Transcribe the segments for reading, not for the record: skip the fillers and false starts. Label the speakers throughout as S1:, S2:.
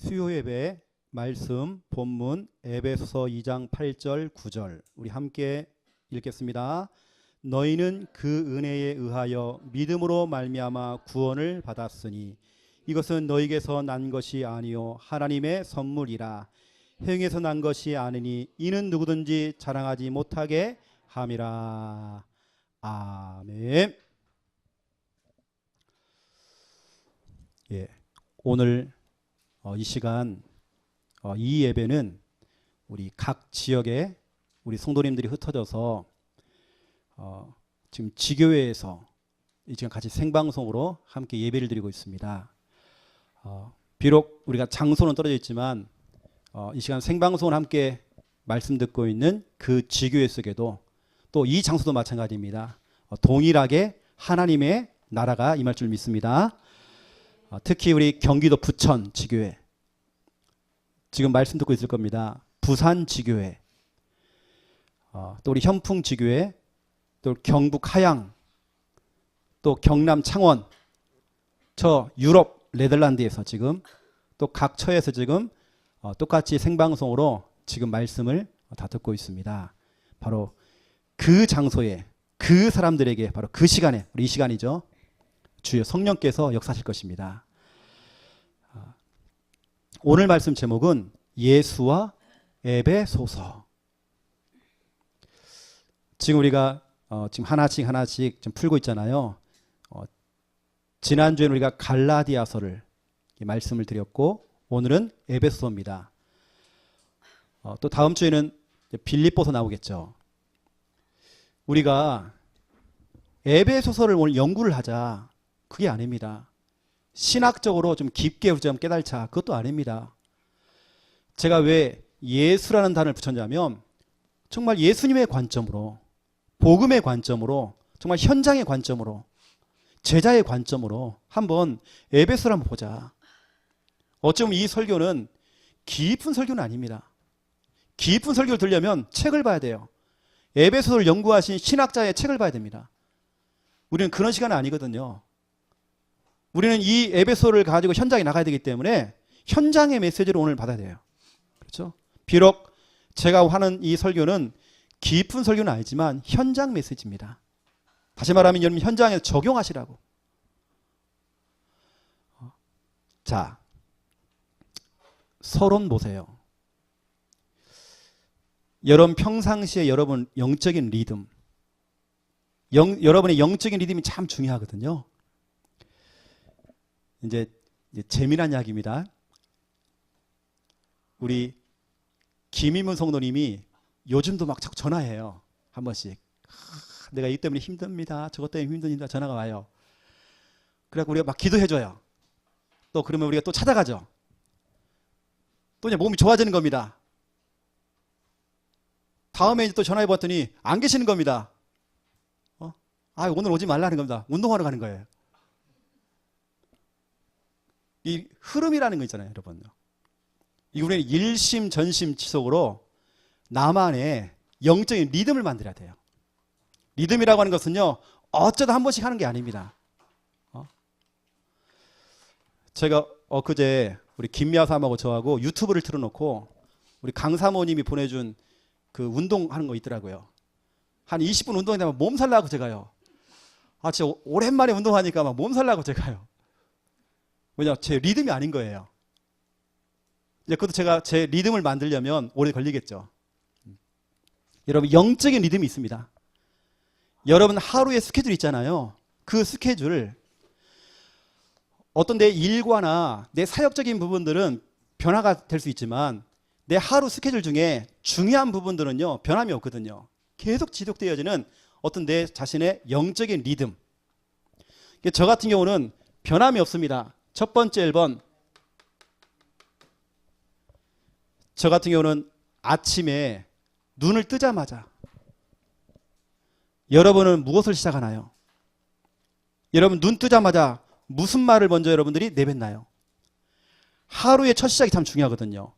S1: 수요 예배 말씀 본문 에베소서 2장 8절 9절 우리 함께 읽겠습니다. 너희는 그 은혜에 의하여 믿음으로 말미암아 구원을 받았으니 이것은 너희에게서 난 것이 아니요 하나님의 선물이라. 행위에서 난 것이 아니니 이는 누구든지 자랑하지 못하게 함이라. 아멘. 예, 오늘 이 시간 이 예배는 우리 각 지역에 우리 성도님들이 흩어져서 지금 지교회에서 지금 같이 생방송으로 함께 예배를 드리고 있습니다. 비록 우리가 장소는 떨어져 있지만 이 시간 생방송을 함께 말씀 듣고 있는 그 지교회 속에도 또 이 장소도 마찬가지입니다. 동일하게 하나님의 나라가 임할 줄 믿습니다. 특히 우리 경기도 부천 지교회 지금 말씀 듣고 있을 겁니다. 부산 지교회, 또 우리 현풍 지교회, 또 경북 하양, 또 경남 창원, 저 유럽 네덜란드에서 지금 또 각 처에서 지금 똑같이 생방송으로 지금 말씀을 다 듣고 있습니다. 바로 그 장소에 그 사람들에게 바로 그 시간에 우리 이 시간이죠. 주여 성령께서 역사하실 것입니다. 오늘 말씀 제목은 예수와 에베소서. 지금 우리가 지금 하나씩 좀 풀고 있잖아요. 지난주에는 우리가 갈라디아서를 말씀을 드렸고 오늘은 에베소서입니다. 또 다음 주에는 빌립보서 나오겠죠. 우리가 에베소서를 오늘 연구를 하자. 그게 아닙니다. 신학적으로 좀 깊게 좀 깨달자. 그것도 아닙니다. 제가 왜 예수라는 단어를 붙였냐면 정말 예수님의 관점으로, 복음의 관점으로, 정말 현장의 관점으로, 제자의 관점으로 한번 에베소를 한번 보자. 어쩌면 이 설교는 깊은 설교는 아닙니다. 깊은 설교를 들려면 책을 봐야 돼요. 에베소를 연구하신 신학자의 책을 봐야 됩니다. 우리는 그런 시간은 아니거든요. 우리는 이 에베소를 가지고 현장에 나가야 되기 때문에 현장의 메시지를 오늘 받아야 돼요. 그렇죠? 비록 제가 하는 이 설교는 깊은 설교는 아니지만 현장 메시지입니다. 다시 말하면 여러분 현장에서 적용하시라고. 자, 서론 보세요. 여러분 평상시에 여러분 영적인 리듬, 여러분의 영적인 리듬이 참 중요하거든요. 이제 재미난 이야기입니다. 우리 김희문 성도님이 요즘도 막 자꾸 전화해요. 한 번씩. 내가 이 때문에 힘듭니다. 저것 때문에 힘듭니다. 전화가 와요. 그래서 우리가 막 기도해줘요. 또 그러면 우리가 또 찾아가죠. 또 이제 몸이 좋아지는 겁니다. 다음에 이제 또 전화해 봤더니 안 계시는 겁니다. 오늘 오지 말라는 겁니다. 운동하러 가는 거예요. 이 흐름이라는 거 있잖아요, 여러분. 우리는 일심 전심 지속으로 나만의 영적인 리듬을 만들어야 돼요. 리듬이라고 하는 것은요, 어쩌다 한 번씩 하는 게 아닙니다. 제가 엊그제 우리 김미아 사모하고 저하고 유튜브를 틀어놓고 우리 강 사모님이 보내준 그 운동하는 거 있더라고요. 한 20분 운동이 되면 몸살 나고 제가요. 진짜 오랜만에 운동하니까 막 몸살 나고 제가요. 왜냐, 제 리듬이 아닌 거예요. 이제 그것도 제가 제 리듬을 만들려면 오래 걸리겠죠. 여러분, 영적인 리듬이 있습니다. 여러분 하루에 스케줄 있잖아요. 그 스케줄, 어떤 내 일과나 내 사역적인 부분들은 변화가 될 수 있지만 내 하루 스케줄 중에 중요한 부분들은요, 변함이 없거든요. 계속 지속되어지는 어떤 내 자신의 영적인 리듬. 저 같은 경우는 변함이 없습니다. 첫 번째 1번, 저 같은 경우는 아침에 눈을 뜨자마자 여러분은 무엇을 시작하나요? 여러분 눈 뜨자마자 무슨 말을 먼저 여러분들이 내뱉나요? 하루의 첫 시작이 참 중요하거든요.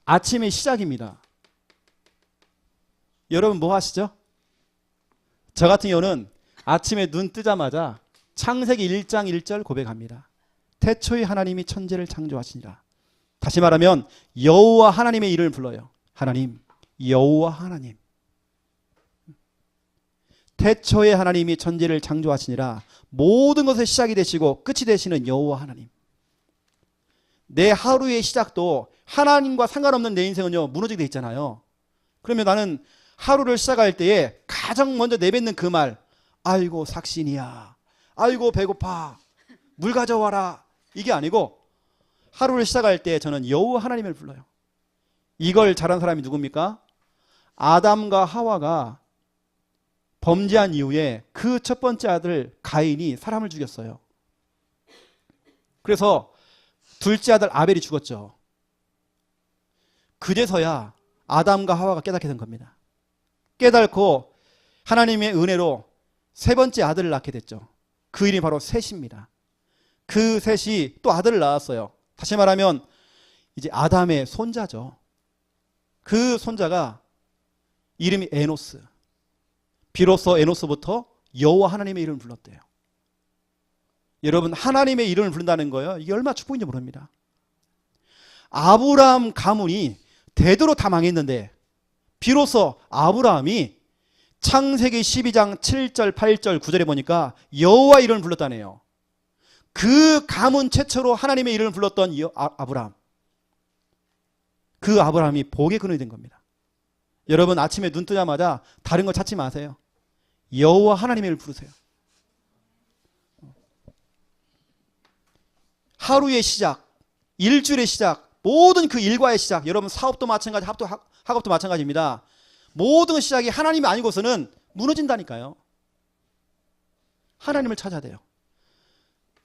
S1: 아침의 시작입니다. 여러분 뭐 하시죠? 저 같은 경우는 아침에 눈 뜨자마자 창세기 1장 1절 고백합니다. 태초에 하나님이 천지를 창조하시니라. 다시 말하면 여호와 하나님의 이름을 불러요. 하나님, 여호와 하나님. 태초에 하나님이 천지를 창조하시니라. 모든 것의 시작이 되시고 끝이 되시는 여호와 하나님. 내 하루의 시작도 하나님과 상관없는 내 인생은요, 무너지게 돼 있잖아요. 그러면 나는 하루를 시작할 때에 가장 먼저 내뱉는 그 말, 아이고 삭신이야, 아이고 배고파, 물 가져와라, 이게 아니고 하루를 시작할 때 저는 여호와 하나님을 불러요. 이걸 잘한 사람이 누굽니까? 아담과 하와가 범죄한 이후에 그 첫 번째 아들 가인이 사람을 죽였어요. 그래서 둘째 아들 아벨이 죽었죠. 그제서야 아담과 하와가 깨닫게 된 겁니다. 깨닫고 하나님의 은혜로 세 번째 아들을 낳게 됐죠. 그 이름이 바로 셋입니다. 그 셋이 또 아들을 낳았어요. 다시 말하면 이제 아담의 손자죠. 그 손자가 이름이 에노스. 비로소 에노스부터 여호와 하나님의 이름을 불렀대요. 여러분, 하나님의 이름을 부른다는 거예요. 이게 얼마나 축복인지 모릅니다. 아브라함 가문이 대대로 다 망했는데 비로소 아브라함이 창세기 12장 7절, 8절, 9절에 보니까 여호와 이름을 불렀다네요. 그 가문 최초로 하나님의 이름을 불렀던 아브라함. 그 아브라함이 복의 근원이 된 겁니다. 여러분, 아침에 눈 뜨자마자 다른 거 찾지 마세요. 여호와 하나님의 이름을 부르세요. 하루의 시작, 일주일의 시작, 모든 그 일과의 시작, 여러분 사업도 마찬가지, 학업도 마찬가지입니다. 모든 시작이 하나님이 아니고서는 무너진다니까요. 하나님을 찾아야 돼요.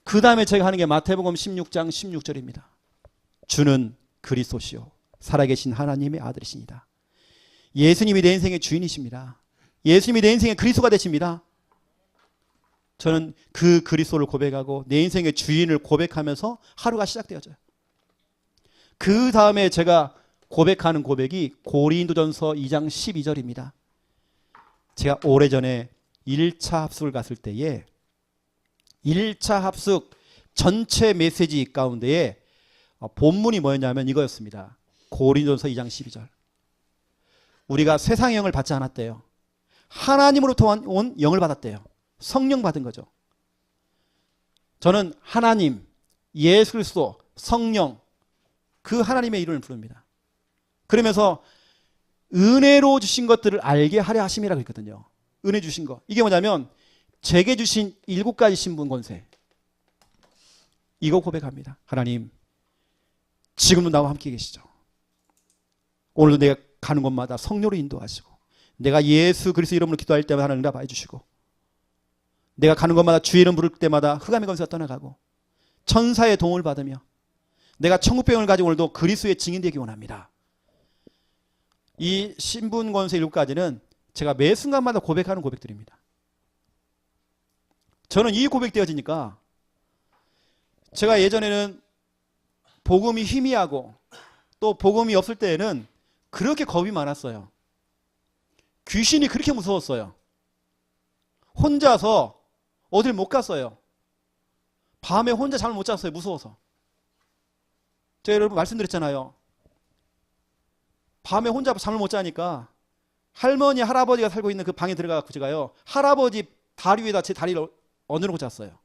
S1: 그 다음에 제가 하는 게 마태복음 16장 16절입니다. 주는 그리스도시요 살아계신 하나님의 아들이십니다. 예수님이 내 인생의 주인이십니다. 예수님이 내 인생의 그리스도가 되십니다. 저는 그 그리스도를 고백하고 내 인생의 주인을 고백하면서 하루가 시작되어져요. 그 다음에 제가 고백하는 고백이 고린도전서 2장 12절입니다. 제가 오래전에 1차 합숙을 갔을 때에 1차 합숙 전체 메시지 가운데에 본문이 뭐였냐면 이거였습니다. 고린도전서 2장 12절. 우리가 세상의 영을 받지 않았대요. 하나님으로부터 온 영을 받았대요. 성령 받은 거죠. 저는 하나님, 예수 그리스도, 성령, 그 하나님의 이름을 부릅니다. 그러면서 은혜로 주신 것들을 알게 하려 하심이라고 했거든요. 은혜 주신 거. 이게 뭐냐면 제게 주신 7가지 신분 권세. 이거 고백합니다. 하나님, 지금도 나와 함께 계시죠. 오늘도 내가 가는 곳마다 성령으로 인도하시고, 내가 예수 그리스도 이름으로 기도할 때마다 하나님 응답해 주시고, 내가 가는 곳마다 주의 이름 부를 때마다 흑암의 권세가 떠나가고 천사의 도움을 받으며 내가 천국병을 가지고 오늘도 그리스도의 증인되기 원합니다. 이 신분 권세 7가지는 제가 매 순간마다 고백하는 고백들입니다. 저는 이 고백되어지니까 제가 예전에는 복음이 희미하고 또 복음이 없을 때에는 그렇게 겁이 많았어요. 귀신이 그렇게 무서웠어요. 혼자서 어딜 못 갔어요. 밤에 혼자 잠을 못 잤어요. 무서워서. 제가 여러분 말씀드렸잖아요. 밤에 혼자 잠을 못 자니까 할머니, 할아버지가 살고 있는 그 방에 들어가서 제가요, 할아버지 다리 위에다 제 다리를 얹어놓고 잤어요.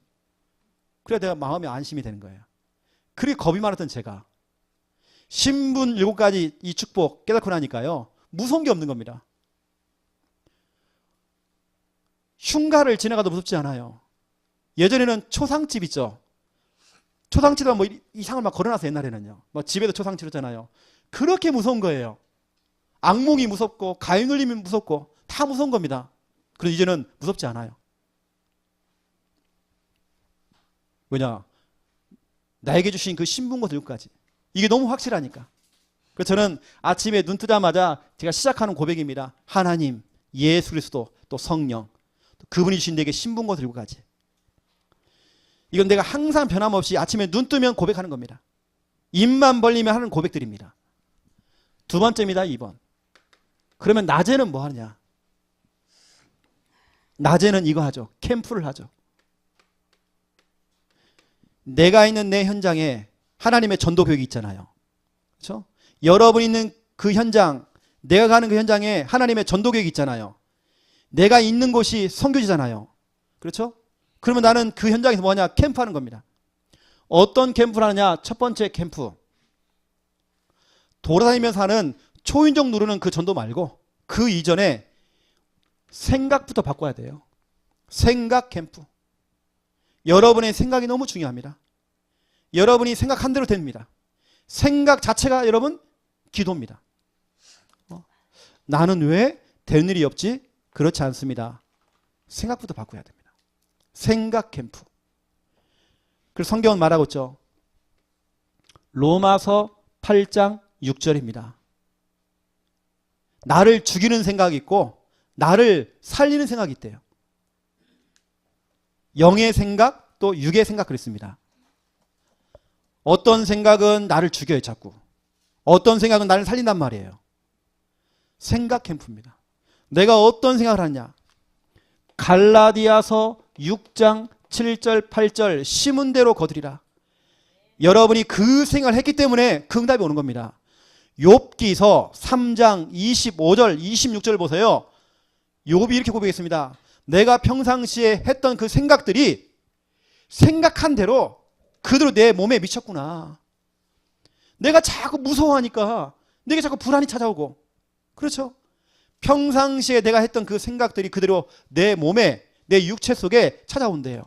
S1: 그래야 내가 마음이 안심이 되는 거예요. 그렇게 겁이 많았던 제가 신분 7가지 이 축복 깨닫고 나니까요, 무서운 게 없는 겁니다. 흉가를 지나가도 무섭지 않아요. 예전에는 초상집 있죠. 초상집에다 뭐 이상을 막 걸어놔서 옛날에는요. 뭐 집에도 초상집이었잖아요. 그렇게 무서운 거예요. 악몽이 무섭고 가위눌림이 무섭고 다 무서운 겁니다. 그런데 이제는 무섭지 않아요. 왜냐? 나에게 주신 그 신분과 교육까지. 이게 너무 확실하니까. 그래서 저는 아침에 눈 뜨자마자 제가 시작하는 고백입니다. 하나님, 예수 그리스도, 또 성령, 또 그분이 주신 내게 신분과 교육까지. 이건 내가 항상 변함없이 아침에 눈 뜨면 고백하는 겁니다. 입만 벌리면 하는 고백들입니다. 두 번째입니다. 2번. 그러면 낮에는 뭐 하느냐? 낮에는 이거 하죠. 캠프를 하죠. 내가 있는 내 현장에 하나님의 전도 교육이 있잖아요. 그렇죠? 여러분이 있는 그 현장, 내가 가는 그 현장에 하나님의 전도 계획이 있잖아요. 내가 있는 곳이 선교지잖아요. 그렇죠? 그러면 나는 그 현장에서 뭐하냐? 캠프하는 겁니다. 어떤 캠프를 하느냐? 첫 번째 캠프. 돌아다니면서 하는 초인종 누르는 그 전도 말고 그 이전에 생각부터 바꿔야 돼요. 생각 캠프. 여러분의 생각이 너무 중요합니다. 여러분이 생각한 대로 됩니다. 생각 자체가 여러분 기도입니다. 나는 왜 되는 일이 없지? 그렇지 않습니다. 생각부터 바꿔야 됩니다. 생각 캠프. 그래서 성경은 말하고 있죠. 로마서 8장 6절입니다. 나를 죽이는 생각이 있고 나를 살리는 생각이 있대요. 영의 생각 또 육의 생각 그랬습니다. 어떤 생각은 나를 죽여요 자꾸. 어떤 생각은 나를 살린단 말이에요. 생각 캠프입니다. 내가 어떤 생각을 하느냐. 갈라디아서 6장 7절 8절 심은 대로 거두리라. 여러분이 그 생각을 했기 때문에 그 응답이 오는 겁니다. 욥기서 3장 25절 26절 보세요. 욥이 이렇게 고백했습니다. 내가 평상시에 했던 그 생각들이 생각한 대로 그대로 내 몸에 미쳤구나. 내가 자꾸 무서워하니까 내게 자꾸 불안이 찾아오고. 그렇죠? 평상시에 내가 했던 그 생각들이 그대로 내 몸에 내 육체 속에 찾아온대요.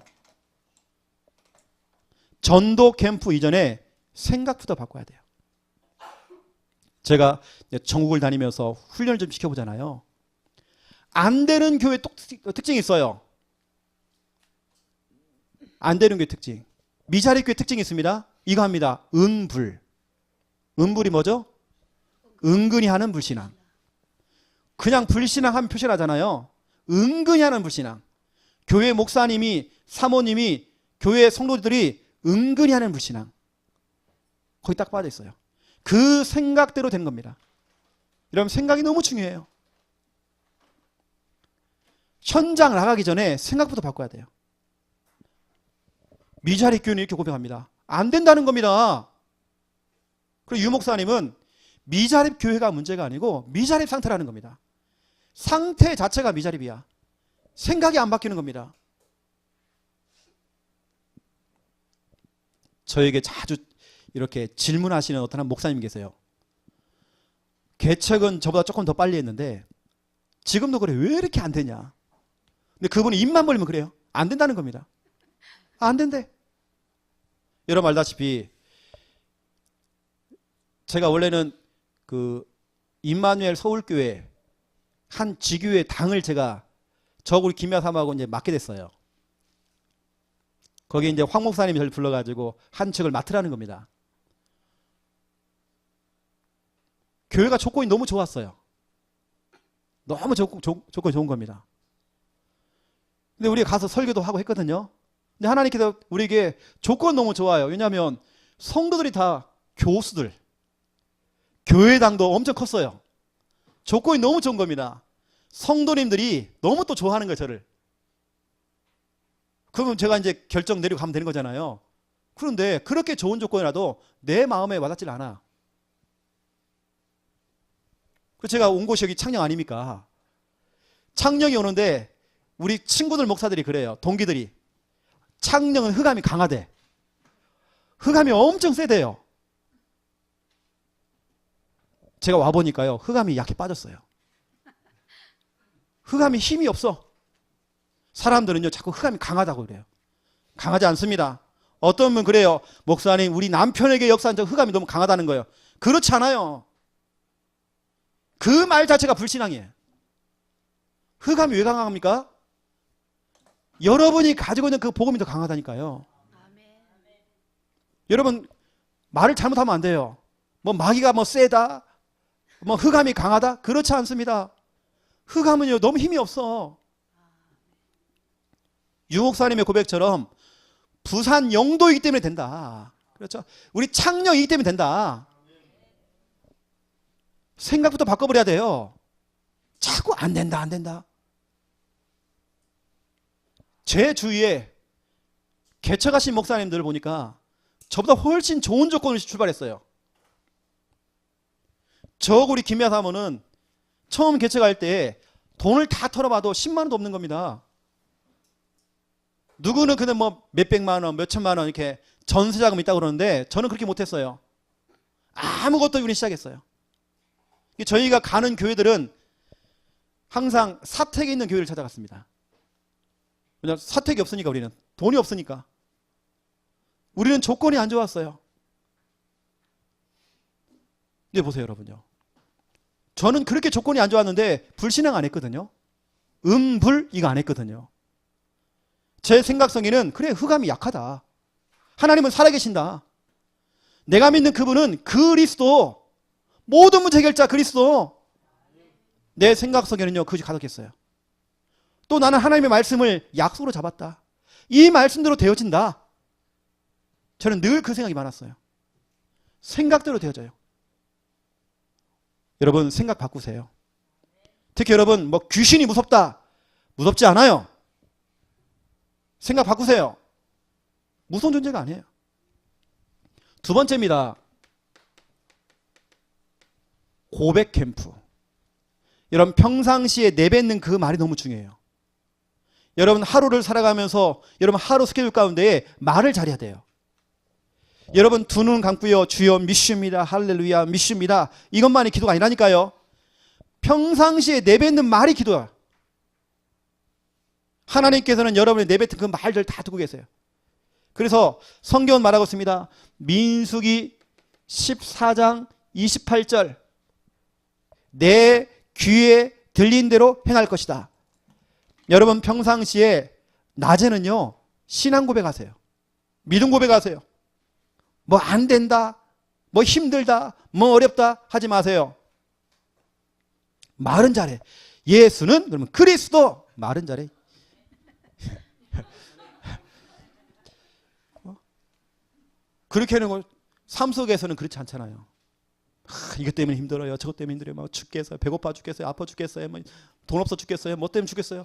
S1: 전도 캠프 이전에 생각부터 바꿔야 돼요. 제가 전국을 다니면서 훈련을 좀 시켜보잖아요. 안 되는 교회 특징이 있어요. 안 되는 교회 특징. 미자리 교회 특징이 있습니다. 이거 합니다. 은불. 은불이 뭐죠? 은근히 하는 불신앙. 그냥 불신앙 하면 표시하잖아요. 은근히 하는 불신앙. 교회 목사님이, 사모님이, 교회 성도들이 은근히 하는 불신앙. 거기 딱 빠져 있어요. 그 생각대로 되는 겁니다. 여러분 생각이 너무 중요해요. 현장 나가기 전에 생각부터 바꿔야 돼요. 미자립 교회는 이렇게 고백합니다. 안 된다는 겁니다. 그리고 유 목사님은 미자립 교회가 문제가 아니고 미자립 상태라는 겁니다. 상태 자체가 미자립이야. 생각이 안 바뀌는 겁니다. 저에게 자주 이렇게 질문하시는 어떤 한 목사님 계세요. 개척은 저보다 조금 더 빨리 했는데 지금도 그래. 왜 이렇게 안 되냐. 근데 그분이 입만 벌리면 그래요. 안 된다는 겁니다. 안 된대. 여러분 알다시피 제가 원래는 그 임마누엘 서울교회 한 지교회 당을 제가 우리 김야삼하고 이제 맡게 됐어요. 거기 이제 황 목사님이 저를 불러가지고 한 측을 맡으라는 겁니다. 교회가 조건이 너무 좋았어요. 너무 조건이 좋은 겁니다. 근데 우리가 가서 설교도 하고 했거든요. 근데 하나님께서 우리에게 조건 너무 좋아요. 왜냐하면 성도들이 다 교수들, 교회당도 엄청 컸어요. 조건이 너무 좋은 겁니다. 성도님들이 너무 또 좋아하는 거예요, 저를. 그러면 제가 이제 결정 내리고 가면 되는 거잖아요. 그런데 그렇게 좋은 조건이라도 내 마음에 와닿질 않아. 그래서 제가 온 곳이 여기 창녕 아닙니까? 창녕이 오는데 우리 친구들 목사들이 그래요. 동기들이. 창녕은 흑암이 강하대. 흑암이 엄청 세대요. 제가 와보니까요. 흑암이 약해 빠졌어요. 흑암이 힘이 없어. 사람들은요. 자꾸 흑암이 강하다고 그래요. 강하지 않습니다. 어떤 분 그래요. 목사님 우리 남편에게 역사한 적 흑암이 너무 강하다는 거예요. 그렇지 않아요. 그 말 자체가 불신앙이에요. 흑암이 왜 강합니까? 여러분이 가지고 있는 그 복음이 더 강하다니까요. 여러분 말을 잘못하면 안 돼요. 뭐 마귀가 뭐 세다, 뭐 흑암이 강하다? 그렇지 않습니다. 흑암은요 너무 힘이 없어. 유 목사님의 고백처럼 부산 영도이기 때문에 된다. 그렇죠? 우리 창녕이기 때문에 된다. 생각부터 바꿔버려야 돼요. 자꾸 안 된다 안 된다. 제 주위에 개척하신 목사님들을 보니까 저보다 훨씬 좋은 조건으로 출발했어요. 우리 김미아 사모는 처음 개척할 때 돈을 다 털어봐도 10만 원도 없는 겁니다. 누구는 그냥 뭐 몇백만 원, 몇천만 원 이렇게 전세자금 있다고 그러는데 저는 그렇게 못했어요. 아무것도 없이 시작했어요. 저희가 가는 교회들은 항상 사택에 있는 교회를 찾아갔습니다. 왜냐하면 사택이 없으니까, 우리는 돈이 없으니까. 우리는 조건이 안 좋았어요. 이제 보세요, 여러분요. 저는 그렇게 조건이 안 좋았는데 불신앙 안 했거든요. 불 이거 안 했거든요. 제 생각성에는 그래, 흑암이 약하다. 하나님은 살아계신다. 내가 믿는 그분은 그리스도, 모든 문제 해결자 그리스도. 내 생각속에는요, 그것이 가득했어요. 또 나는 하나님의 말씀을 약속으로 잡았다. 이 말씀대로 되어진다. 저는 늘 그 생각이 많았어요. 생각대로 되어져요. 여러분, 생각 바꾸세요. 특히 여러분, 뭐 귀신이 무섭다. 무섭지 않아요. 생각 바꾸세요. 무서운 존재가 아니에요. 두 번째입니다. 고백 캠프. 여러분, 평상시에 내뱉는 그 말이 너무 중요해요. 여러분, 하루를 살아가면서 여러분 하루 스케줄 가운데 말을 잘해야 돼요. 여러분, 두 눈 감고요, 주여 믿습니다, 할렐루야 믿습니다, 이것만이 기도가 아니라니까요. 평상시에 내뱉는 말이 기도야. 하나님께서는 여러분이 내뱉은 그 말들 다 듣고 계세요. 그래서 성경은 말하고 있습니다. 민수기 14장 28절, 내 귀에 들린 대로 행할 것이다. 여러분, 평상시에 낮에는요, 신앙 고백하세요. 믿음 고백하세요. 뭐 안 된다, 뭐 힘들다, 뭐 어렵다 하지 마세요. 말은 잘해. 예수는, 그러면 그리스도, 말은 잘해. 그렇게 하는 거 삶 속에서는 그렇지 않잖아요. 이것 때문에 힘들어요, 저것 때문에 힘들어요, 막 죽겠어요, 배고파 죽겠어요, 아파 죽겠어요, 뭐 돈 없어 죽겠어요, 뭐 때문에 죽겠어요.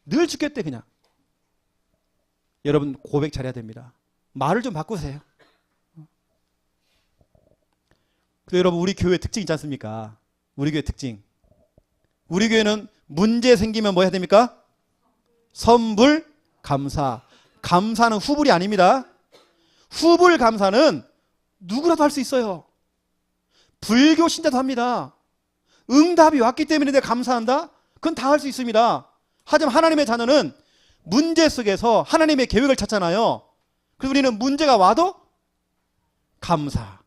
S1: 늘 죽겠대 그냥. 여러분, 고백 잘해야 됩니다. 말을 좀 바꾸세요. 근데 여러분, 우리 교회 특징 있지 않습니까? 우리 교회 특징. 우리 교회는 문제 생기면 뭐 해야 됩니까? 선불 감사. 감사는 후불이 아닙니다. 후불 감사는 누구라도 할 수 있어요. 불교 신자도 합니다. 응답이 왔기 때문에 내가 감사한다? 그건 다 할 수 있습니다. 하지만 하나님의 자녀는 문제 속에서 하나님의 계획을 찾잖아요. 그래서 우리는 문제가 와도 감사,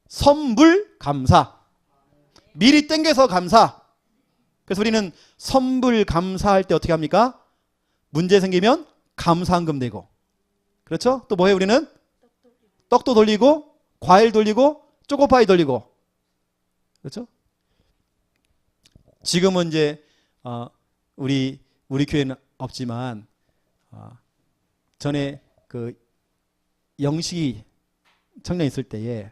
S1: 선불 감사, 미리 땡겨서 감사. 그래서 우리는 선불 감사할 때 어떻게 합니까? 문제 생기면 감사한금 내고, 그렇죠? 또 뭐해요? 우리는 떡도 돌리고, 과일 돌리고, 초코파이 돌리고, 그렇죠? 지금은 이제 우리 교회는 없지만 전에 그 영식이 청년 있을 때에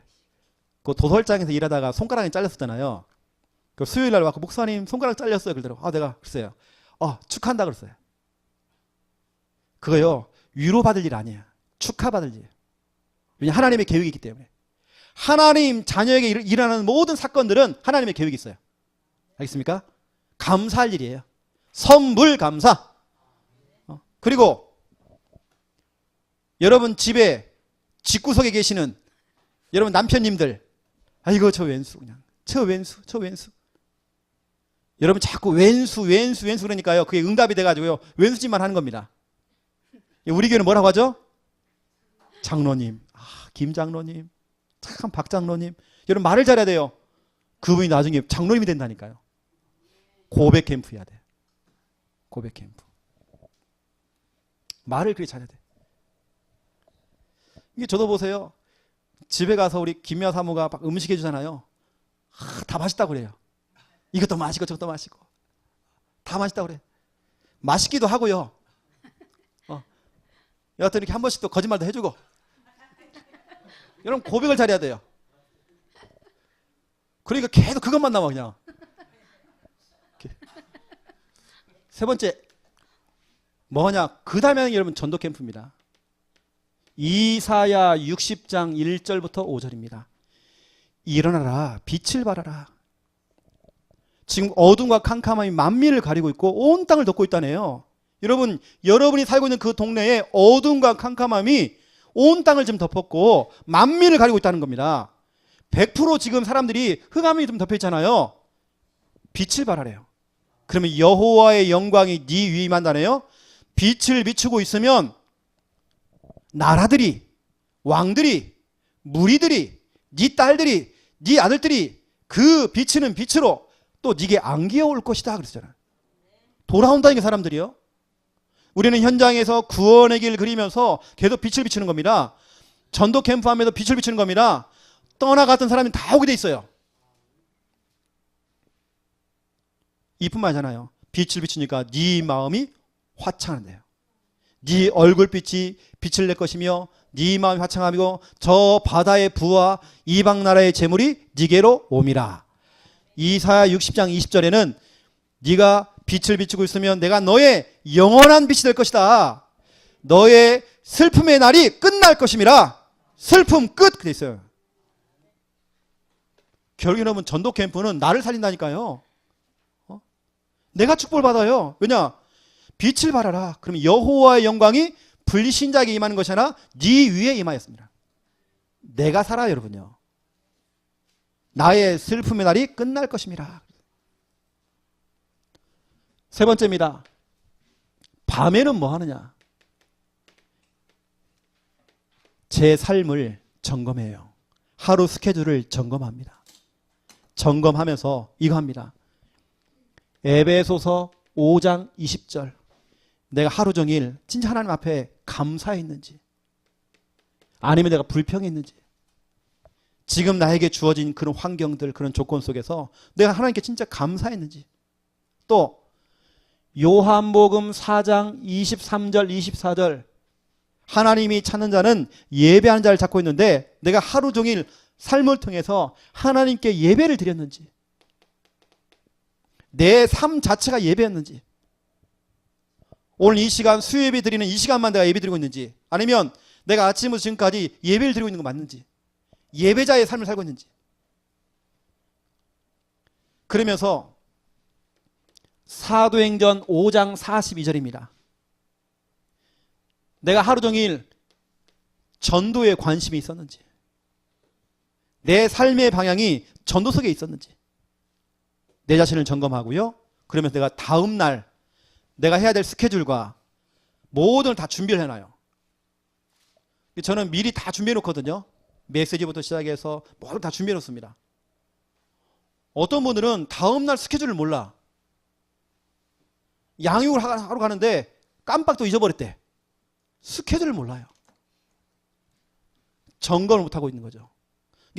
S1: 그 도설장에서 일하다가 손가락이 잘렸었잖아요. 그 수요일 날 와서 목사님 손가락 잘렸어요. 그러더라고. 내가 글쎄요. 축하한다 그랬어요. 그거요, 위로받을 일 아니에요. 축하받을 일. 왜냐하면 하나님의 계획이 있기 때문에. 하나님 자녀에게 일어나는 모든 사건들은 하나님의 계획이 있어요. 알겠습니까? 감사할 일이에요. 선불 감사. 그리고 여러분 집에 집구석에 계시는 여러분 남편님들, 아이고 저 왼수, 그냥 저 왼수. 여러분 자꾸 왼수 그러니까요, 그게 응답이 돼가지고요, 왼수짓만 하는 겁니다. 우리 교회는 뭐라고 하죠? 장로님, 김 장로님, 참 박 장로님. 여러분 말을 잘해야 돼요. 그분이 나중에 장로님이 된다니까요. 고백 캠프 해야 돼. 고백 캠프. 말을 그렇게 잘해야 돼. 이게 저도 보세요. 집에 가서 우리 김미아 사모가 막 음식 해주잖아요. 다 맛있다고 그래요. 이것도 맛있고 저것도 맛있고 다 맛있다고 그래. 맛있기도 하고요. 여하튼 이렇게 한 번씩 또 거짓말도 해주고. 여러분, 고백을 잘해야 돼요. 그러니까 계속 그것만 나와 그냥. 세 번째 뭐냐? 그 다음에는 여러분 전도 캠프입니다. 이사야 60장 1절부터 5절입니다. 일어나라. 빛을 발하라. 지금 어둠과 캄캄함이 만민을 가리고 있고 온 땅을 덮고 있다네요. 여러분, 여러분이 살고 있는 그 동네에 어둠과 캄캄함이 온 땅을 지금 덮었고 만민을 가리고 있다는 겁니다. 100% 지금 사람들이 흑암이 좀 덮여 있잖아요. 빛을 발하래요. 그러면 여호와의 영광이 네 위에 임한다네요. 빛을 비추고 있으면 나라들이, 왕들이, 무리들이, 네 딸들이, 네 아들들이 그 비치는 빛으로 또 네게 안기어올 것이다 그랬잖아요. 돌아온다는 게 사람들이요. 우리는 현장에서 구원의 길 그리면서 계속 빛을 비추는 겁니다. 전도 캠프 하면서 빛을 비추는 겁니다. 떠나갔던 사람이 다 오게 돼 있어요. 이뿐만 아니잖아요. 빛을 비추니까 네 마음이 화창한데요. 네 얼굴빛이 빛을 낼 것이며 네 마음이 화창하고 저 바다의 부와 이방 나라의 재물이 네게로 옴이라. 이사야 60장 20절에는 네가 빛을 비추고 있으면 내가 너의 영원한 빛이 될 것이다. 너의 슬픔의 날이 끝날 것임이라. 슬픔 끝 그렇게 있어요. 결국 여러분 전도 캠프는 나를 살린다니까요. 내가 축복을 받아요. 왜냐? 빛을 발하라. 그러면 여호와의 영광이 불신자에게 임하는 것이 아니라 네 위에 임하였습니다. 내가 살아요 여러분요. 나의 슬픔의 날이 끝날 것입니다. 세 번째입니다. 밤에는 뭐 하느냐? 제 삶을 점검해요. 하루 스케줄을 점검합니다. 점검하면서 이거 합니다. 에베소서 5장 20절. 내가 하루 종일 진짜 하나님 앞에 감사했는지, 아니면 내가 불평했는지, 지금 나에게 주어진 그런 환경들, 그런 조건 속에서 내가 하나님께 진짜 감사했는지, 또 요한복음 4장 23절 24절 하나님이 찾는 자는 예배하는 자를 찾고 있는데 내가 하루 종일 삶을 통해서 하나님께 예배를 드렸는지, 내 삶 자체가 예배였는지, 오늘 이 시간 수요예배 드리는 이 시간만 내가 예배 드리고 있는지, 아니면 내가 아침부터 지금까지 예배를 드리고 있는 거 맞는지, 예배자의 삶을 살고 있는지. 그러면서 사도행전 5장 42절입니다. 내가 하루 종일 전도에 관심이 있었는지, 내 삶의 방향이 전도 속에 있었는지 내 자신을 점검하고요. 그러면서 내가 다음 날 내가 해야 될 스케줄과 모든 걸 다 준비를 해놔요. 저는 미리 다 준비해 놓거든요. 메시지부터 시작해서 모든 다 준비해 놓습니다. 어떤 분들은 다음 날 스케줄을 몰라. 양육을 하러 가는데 깜빡 또 잊어버렸대. 스케줄을 몰라요. 점검을 못하고 있는 거죠.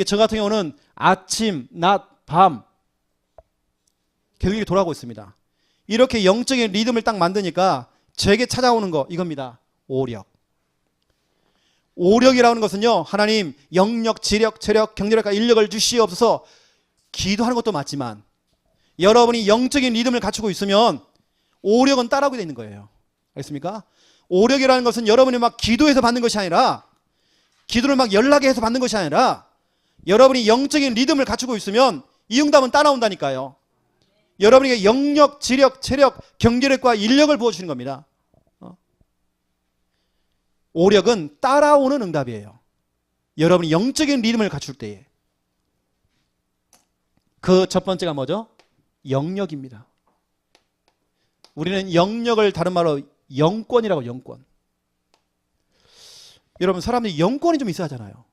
S1: 저 같은 경우는 아침, 낮, 밤 계속 이렇게 돌아가고 있습니다. 이렇게 영적인 리듬을 딱 만드니까 제게 찾아오는 거 이겁니다. 오력. 오력이라는 것은요, 하나님 영력, 지력, 체력, 경제력과 인력을 주시옵소서 기도하는 것도 맞지만 여러분이 영적인 리듬을 갖추고 있으면 오력은 따라오게 되는 거예요. 알겠습니까? 오력이라는 것은 여러분이 막 기도해서 받는 것이 아니라, 기도를 막 연락해 해서 받는 것이 아니라 여러분이 영적인 리듬을 갖추고 있으면 이 응답은 따라온다니까요. 여러분에게 영력, 지력, 체력, 경제력과 인력을 부어주시는 겁니다. 오력은 따라오는 응답이에요. 여러분이 영적인 리듬을 갖출 때에. 그 첫 번째가 뭐죠? 영력입니다. 우리는 영력을 다른 말로 영권이라고, 영권. 여러분, 사람들이 영권이 좀 있어야 하잖아요.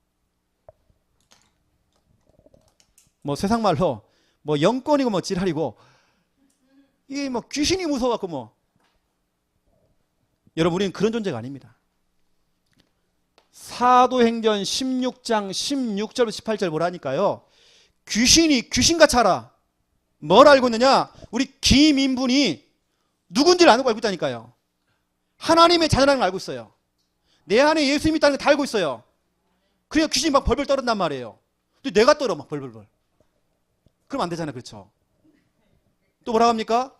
S1: 뭐 세상 말로 뭐 영권이고 뭐 지랄이고, 이게 뭐 귀신이 무서워갖고 뭐. 여러분, 우리는 그런 존재가 아닙니다. 사도행전 16장 16절부터 18절 뭐라니까요? 귀신같이 알아. 뭘 알고 있느냐? 우리 김인분이 누군지를 알고 있다니까요. 하나님의 자녀라는 걸 알고 있어요. 내 안에 예수님이 있다는 걸 다 알고 있어요. 그래야 귀신이 막 벌벌 떨었단 말이에요. 근데 내가 떨어 막 벌벌벌. 그럼 안 되잖아요. 그렇죠? 또 뭐라고 합니까?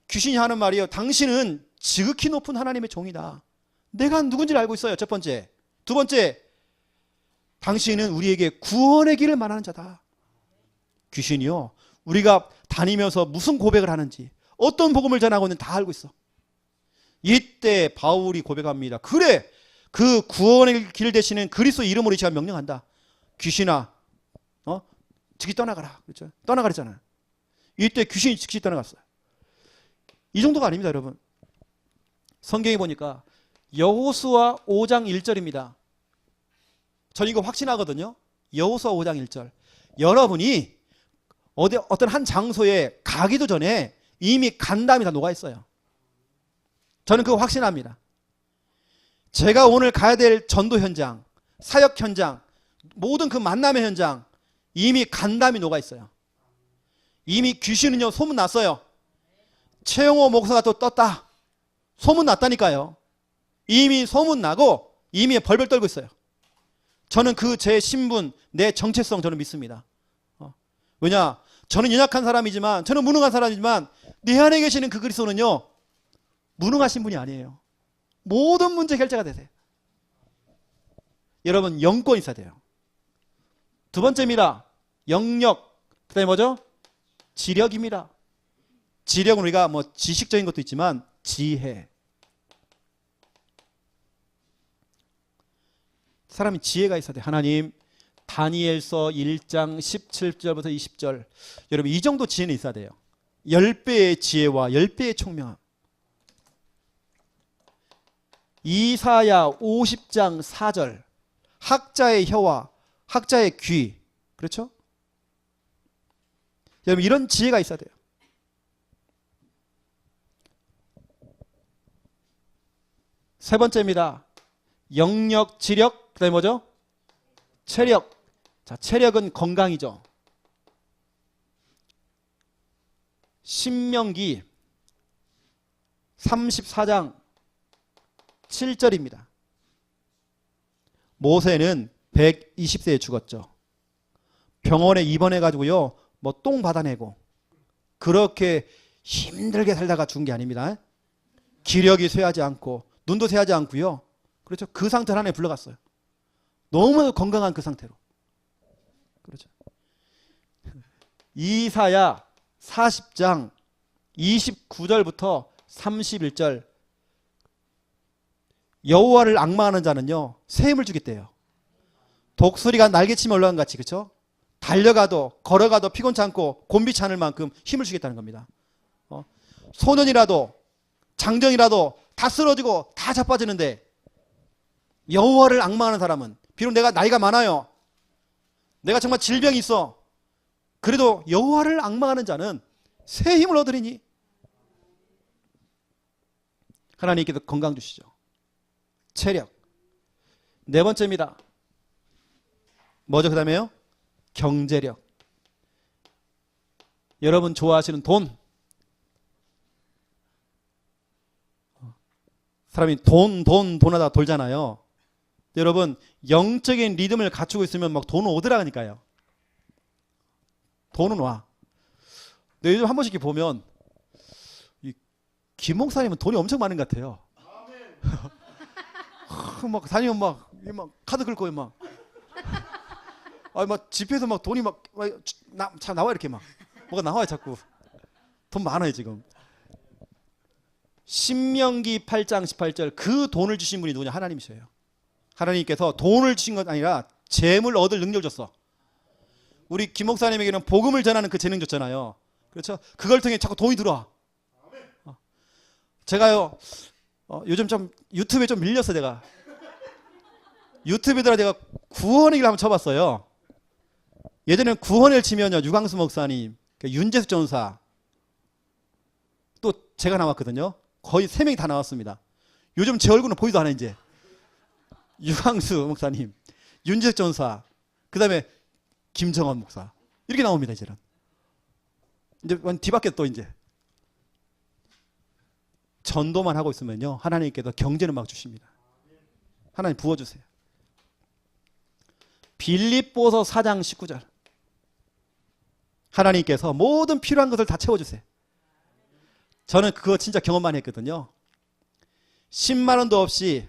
S1: 귀신이 하는 말이에요. 당신은 지극히 높은 하나님의 종이다. 내가 누군지를 알고 있어요. 첫 번째. 두 번째, 당신은 우리에게 구원의 길을 말하는 자다. 귀신이요, 우리가 다니면서 무슨 고백을 하는지, 어떤 복음을 전하고 있는지 다 알고 있어. 이때 바울이 고백합니다. 그래, 그 구원의 길 되시는 그리스도 이름으로 이 시간 명령한다. 귀신아, 즉시 떠나가라. 그렇죠? 떠나가랬잖아요. 이때 귀신이 즉시 떠나갔어요. 이 정도가 아닙니다, 여러분. 성경에 보니까 여호수아 5장 1절입니다. 전 이거 확신하거든요. 여호수아 5장 1절. 여러분이 어떤 한 장소에 가기도 전에 이미 간담이 다 녹아 있어요. 저는 그거 확신합니다. 제가 오늘 가야 될 전도 현장, 사역 현장, 모든 그 만남의 현장 이미 간담이 녹아 있어요. 이미 귀신은요, 소문 났어요. 최영호 목사가 또 떴다. 소문 났다니까요. 이미 소문 나고 이미 벌벌 떨고 있어요. 저는 그 제 신분, 내 정체성 저는 믿습니다. 왜냐? 저는 연약한 사람이지만, 저는 무능한 사람이지만 내 안에 계시는 그 그리스도는요, 무능하신 분이 아니에요. 모든 문제 해결자가 되세요. 여러분, 영권이 있어야 돼요. 두 번째입니다. 영역. 그 다음에 뭐죠? 지력입니다. 지력은 우리가 뭐 지식적인 것도 있지만 지혜. 사람이 지혜가 있어야 돼. 하나님, 다니엘서 1장 17절부터 20절. 여러분, 이 정도 지혜는 있어야 돼요. 10배의 지혜와 10배의 총명함. 이사야 50장 4절. 학자의 혀와 학자의 귀. 그렇죠? 여러분, 이런 지혜가 있어야 돼요. 세 번째입니다. 영역, 지력, 그 다음에 뭐죠? 체력. 자, 체력은 건강이죠. 신명기 34장 7절입니다. 모세는 120세에 죽었죠. 병원에 입원해가지고요, 뭐 똥 받아내고 그렇게 힘들게 살다가 죽은 게 아닙니다. 기력이 쇠하지 않고 눈도 쇠하지 않고요. 그렇죠. 그 상태로 하나님이 불러갔어요. 너무 건강한 그 상태로. 그렇죠. 이사야 40장 29절부터 31절. 여호와를 앙망하는 자는요, 새 힘을 주겠대요. 독수리가 날개치며 올라간 같이, 그렇죠? 달려가도 걸어가도 피곤치 않고 곤비치 않을 만큼 힘을 주겠다는 겁니다. 소년이라도 장정이라도 다 쓰러지고 다 자빠지는데 여호와를 앙망하는 사람은, 비록 내가 나이가 많아요, 내가 정말 질병이 있어, 그래도 여호와를 앙망하는 자는 새 힘을 얻으리니. 하나님께서 건강 주시죠. 체력. 네 번째입니다. 뭐죠? 그 다음에요? 경제력. 여러분 좋아하시는 돈. 사람이 돈 하다 돌잖아요. 여러분, 영적인 리듬을 갖추고 있으면 막 돈은 오더라니까요. 돈은 와. 근데 요즘 한 번씩 이렇게 보면 김 목사님은 돈이 엄청 많은 것 같아요. 막 다니면 막 카드 긁고 막 집회에서 막 돈이 나와, 이렇게 막 뭐가 나와요. 자꾸 돈 많아요 지금. 신명기 8장 18절. 그 돈을 주신 분이 누구냐? 하나님이셔요. 하나님께서 돈을 주신 것 아니라 재물 얻을 능력을 줬어. 우리 김 목사님에게는 복음을 전하는 그 재능 줬잖아요. 그렇죠? 그걸 통해 자꾸 돈이 들어와. 제가요, 요즘 좀 유튜브에 좀 밀렸어. 제가 유튜브에다가 제가 구원의 길 한번 쳐봤어요. 예전에는 구원을 치면요, 유광수 목사님, 윤재수 전사, 또 제가 나왔거든요. 거의 3명이 다 나왔습니다. 요즘 제 얼굴은 보이도 않아. 이제 유광수 목사님, 윤재수 전사, 그 다음에 김정원 목사, 이렇게 나옵니다. 이제는 이제 뒤밖에 또 이제 전도만 하고 있으면요, 하나님께서 경제는 막 주십니다. 하나님 부어주세요. 빌립보서 4장 19절. 하나님께서 모든 필요한 것을 다 채워주세요. 저는 그거 진짜 경험만 했거든요. 10만 원도 없이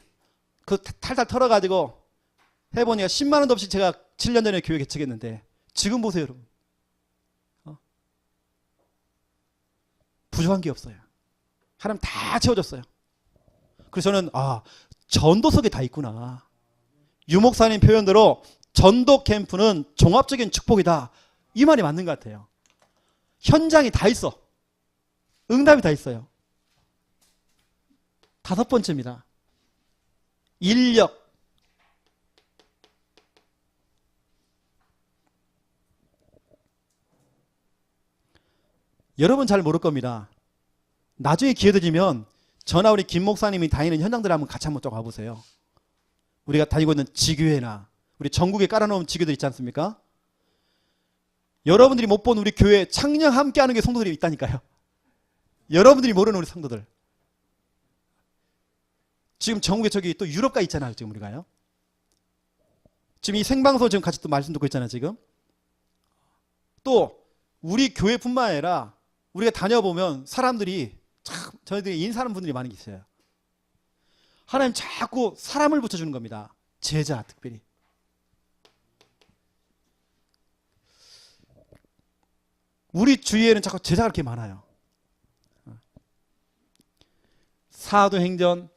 S1: 그 탈탈 털어가지고 해보니까 10만 원도 없이 제가 7년 전에 교회 개척했는데 지금 보세요 여러분. 부족한 게 없어요. 하나님 다 채워줬어요. 그래서 저는 전도석에 다 있구나. 유목사님 표현대로 전도 캠프는 종합적인 축복이다. 이 말이 맞는 것 같아요. 현장이 다 있어. 응답이 다 있어요. 5번째입니다. 인력. 여러분 잘 모를 겁니다. 나중에 기회 되시면 저나 우리 김 목사님이 다니는 현장들 한번 같이 한번 좀 가보세요. 우리가 다니고 있는 지교회나 우리 전국에 깔아놓은 지교들 있지 않습니까? 여러분들이 못 본 우리 교회 창녕 함께하는 게 성도들이 있다니까요. 여러분들이 모르는 우리 성도들. 지금 전국에 저기 또 유럽가 있잖아요. 지금 우리가요. 지금 이 생방송 지금 같이 또 말씀 듣고 있잖아요. 지금. 또 우리 교회뿐만 아니라 우리가 다녀보면 사람들이 참 저희들이 인사하는 분들이 많이 있어요. 하나님 자꾸 사람을 붙여주는 겁니다. 제자 특별히. 우리 주위에는 자꾸 제자가 그렇게 많아요. 사도행전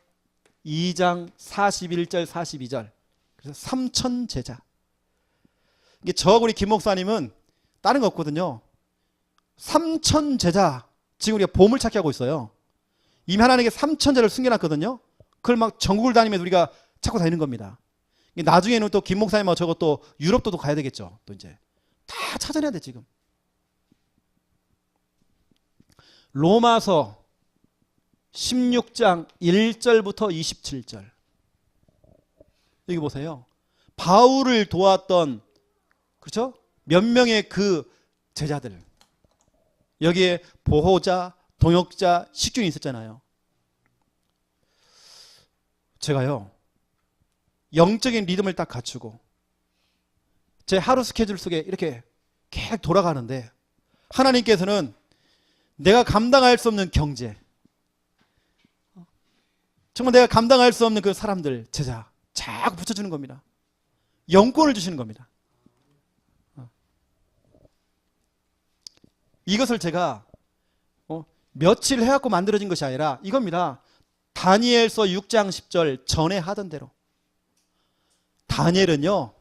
S1: 2장 41절 42절. 그래서 3천 제자. 이게 우리 김 목사님은 다른 거 없거든요. 3천 제자. 지금 우리가 보물찾기 하고 있어요. 이미 하나님께 3천 제자를 숨겨놨거든요. 그걸 막 전국을 다니면서 우리가 찾고 다니는 겁니다. 나중에는 또 김 목사님하고 저거 또 유럽도 가야 되겠죠. 또 이제 다 찾아내야 돼 지금. 로마서 16장 1절부터 27절. 여기 보세요. 바울을 도왔던 그렇죠? 몇 명의 그 제자들. 여기에 보호자, 동역자, 식균이 있었잖아요. 제가요. 영적인 리듬을 딱 갖추고 제 하루 스케줄 속에 이렇게 계속 돌아가는데 하나님께서는 내가 감당할 수 없는 경제, 정말 내가 감당할 수 없는 그 사람들, 제자 자꾸 붙여주는 겁니다. 영권을 주시는 겁니다. 이것을 제가 며칠 해갖고 만들어진 것이 아니라 이겁니다. 다니엘서 6장 10절 전에 하던 대로. 다니엘은요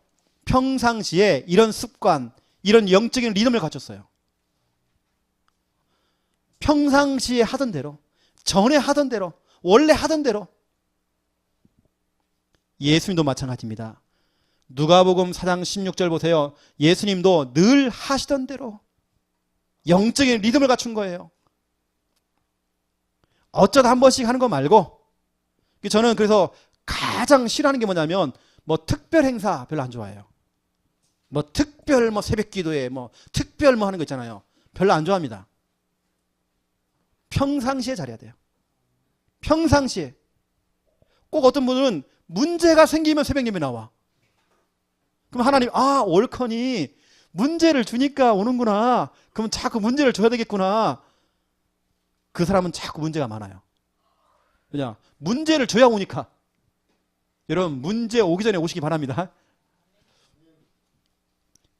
S1: 평상시에 이런 습관, 이런 영적인 리듬을 갖췄어요. 평상시에 하던 대로, 전에 하던 대로, 원래 하던 대로. 예수님도 마찬가지입니다. 누가복음 4장 16절 보세요. 예수님도 늘 하시던 대로 영적인 리듬을 갖춘 거예요. 어쩌다 한 번씩 하는 거 말고. 저는 그래서 가장 싫어하는 게 뭐냐면 특별 행사 별로 안 좋아해요. 특별 새벽 기도회 특별 하는 거 있잖아요. 별로 안 좋아합니다. 평상시에 잘해야 돼요. 평상시에. 꼭 어떤 분은 문제가 생기면 새벽 예배 나와. 그럼 하나님 옳거니 문제를 주니까 오는구나. 그럼 자꾸 문제를 줘야 되겠구나. 그 사람은 자꾸 문제가 많아요. 그냥 문제를 줘야 오니까. 여러분 문제 오기 전에 오시기 바랍니다.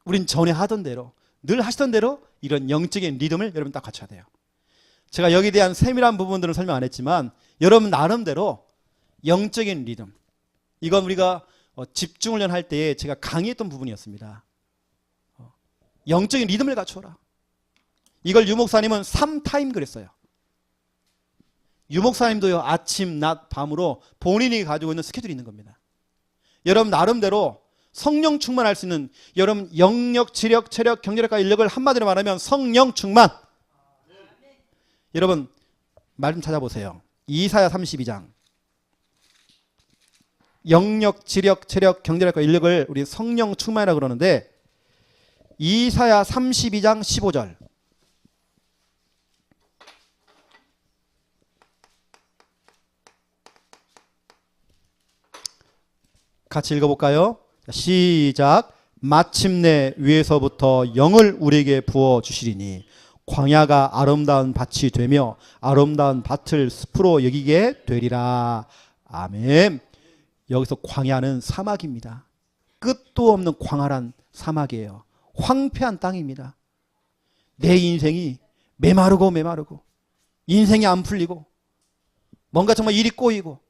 S1: 우린 전에 하던 대로 늘 하시던 대로 이런 영적인 리듬을 여러분 딱 갖춰야 돼요. 제가 여기에 대한 세밀한 부분들은 설명 안 했지만 여러분 나름대로 영적인 리듬, 이건 우리가 집중훈련 할 때에 제가 강의했던 부분이었습니다. 영적인 리듬을 갖추어라. 이걸 유목사님은 3타임 그랬어요. 유목사님도요 아침, 낮, 밤으로 본인이 가지고 있는 스케줄이 있는 겁니다. 여러분 나름대로 성령 충만할 수 있는, 여러분 영역, 지력, 체력, 경제력과 인력을 한마디로 말하면 성령 충만. 여러분 말 좀 찾아보세요. 이사야 32장. 영역, 지력, 체력, 경제력과 인력을 우리 성령 충만이라고 그러는데 이사야 32장 15절. 같이 읽어볼까요? 시작. 마침내 위에서부터 영을 우리에게 부어주시리니 광야가 아름다운 밭이 되며 아름다운 밭을 숲으로 여기게 되리라. 아멘. 여기서 광야는 사막입니다. 끝도 없는 광활한 사막이에요. 황폐한 땅입니다. 내 인생이 메마르고 인생이 안 풀리고 뭔가 정말 일이 꼬이고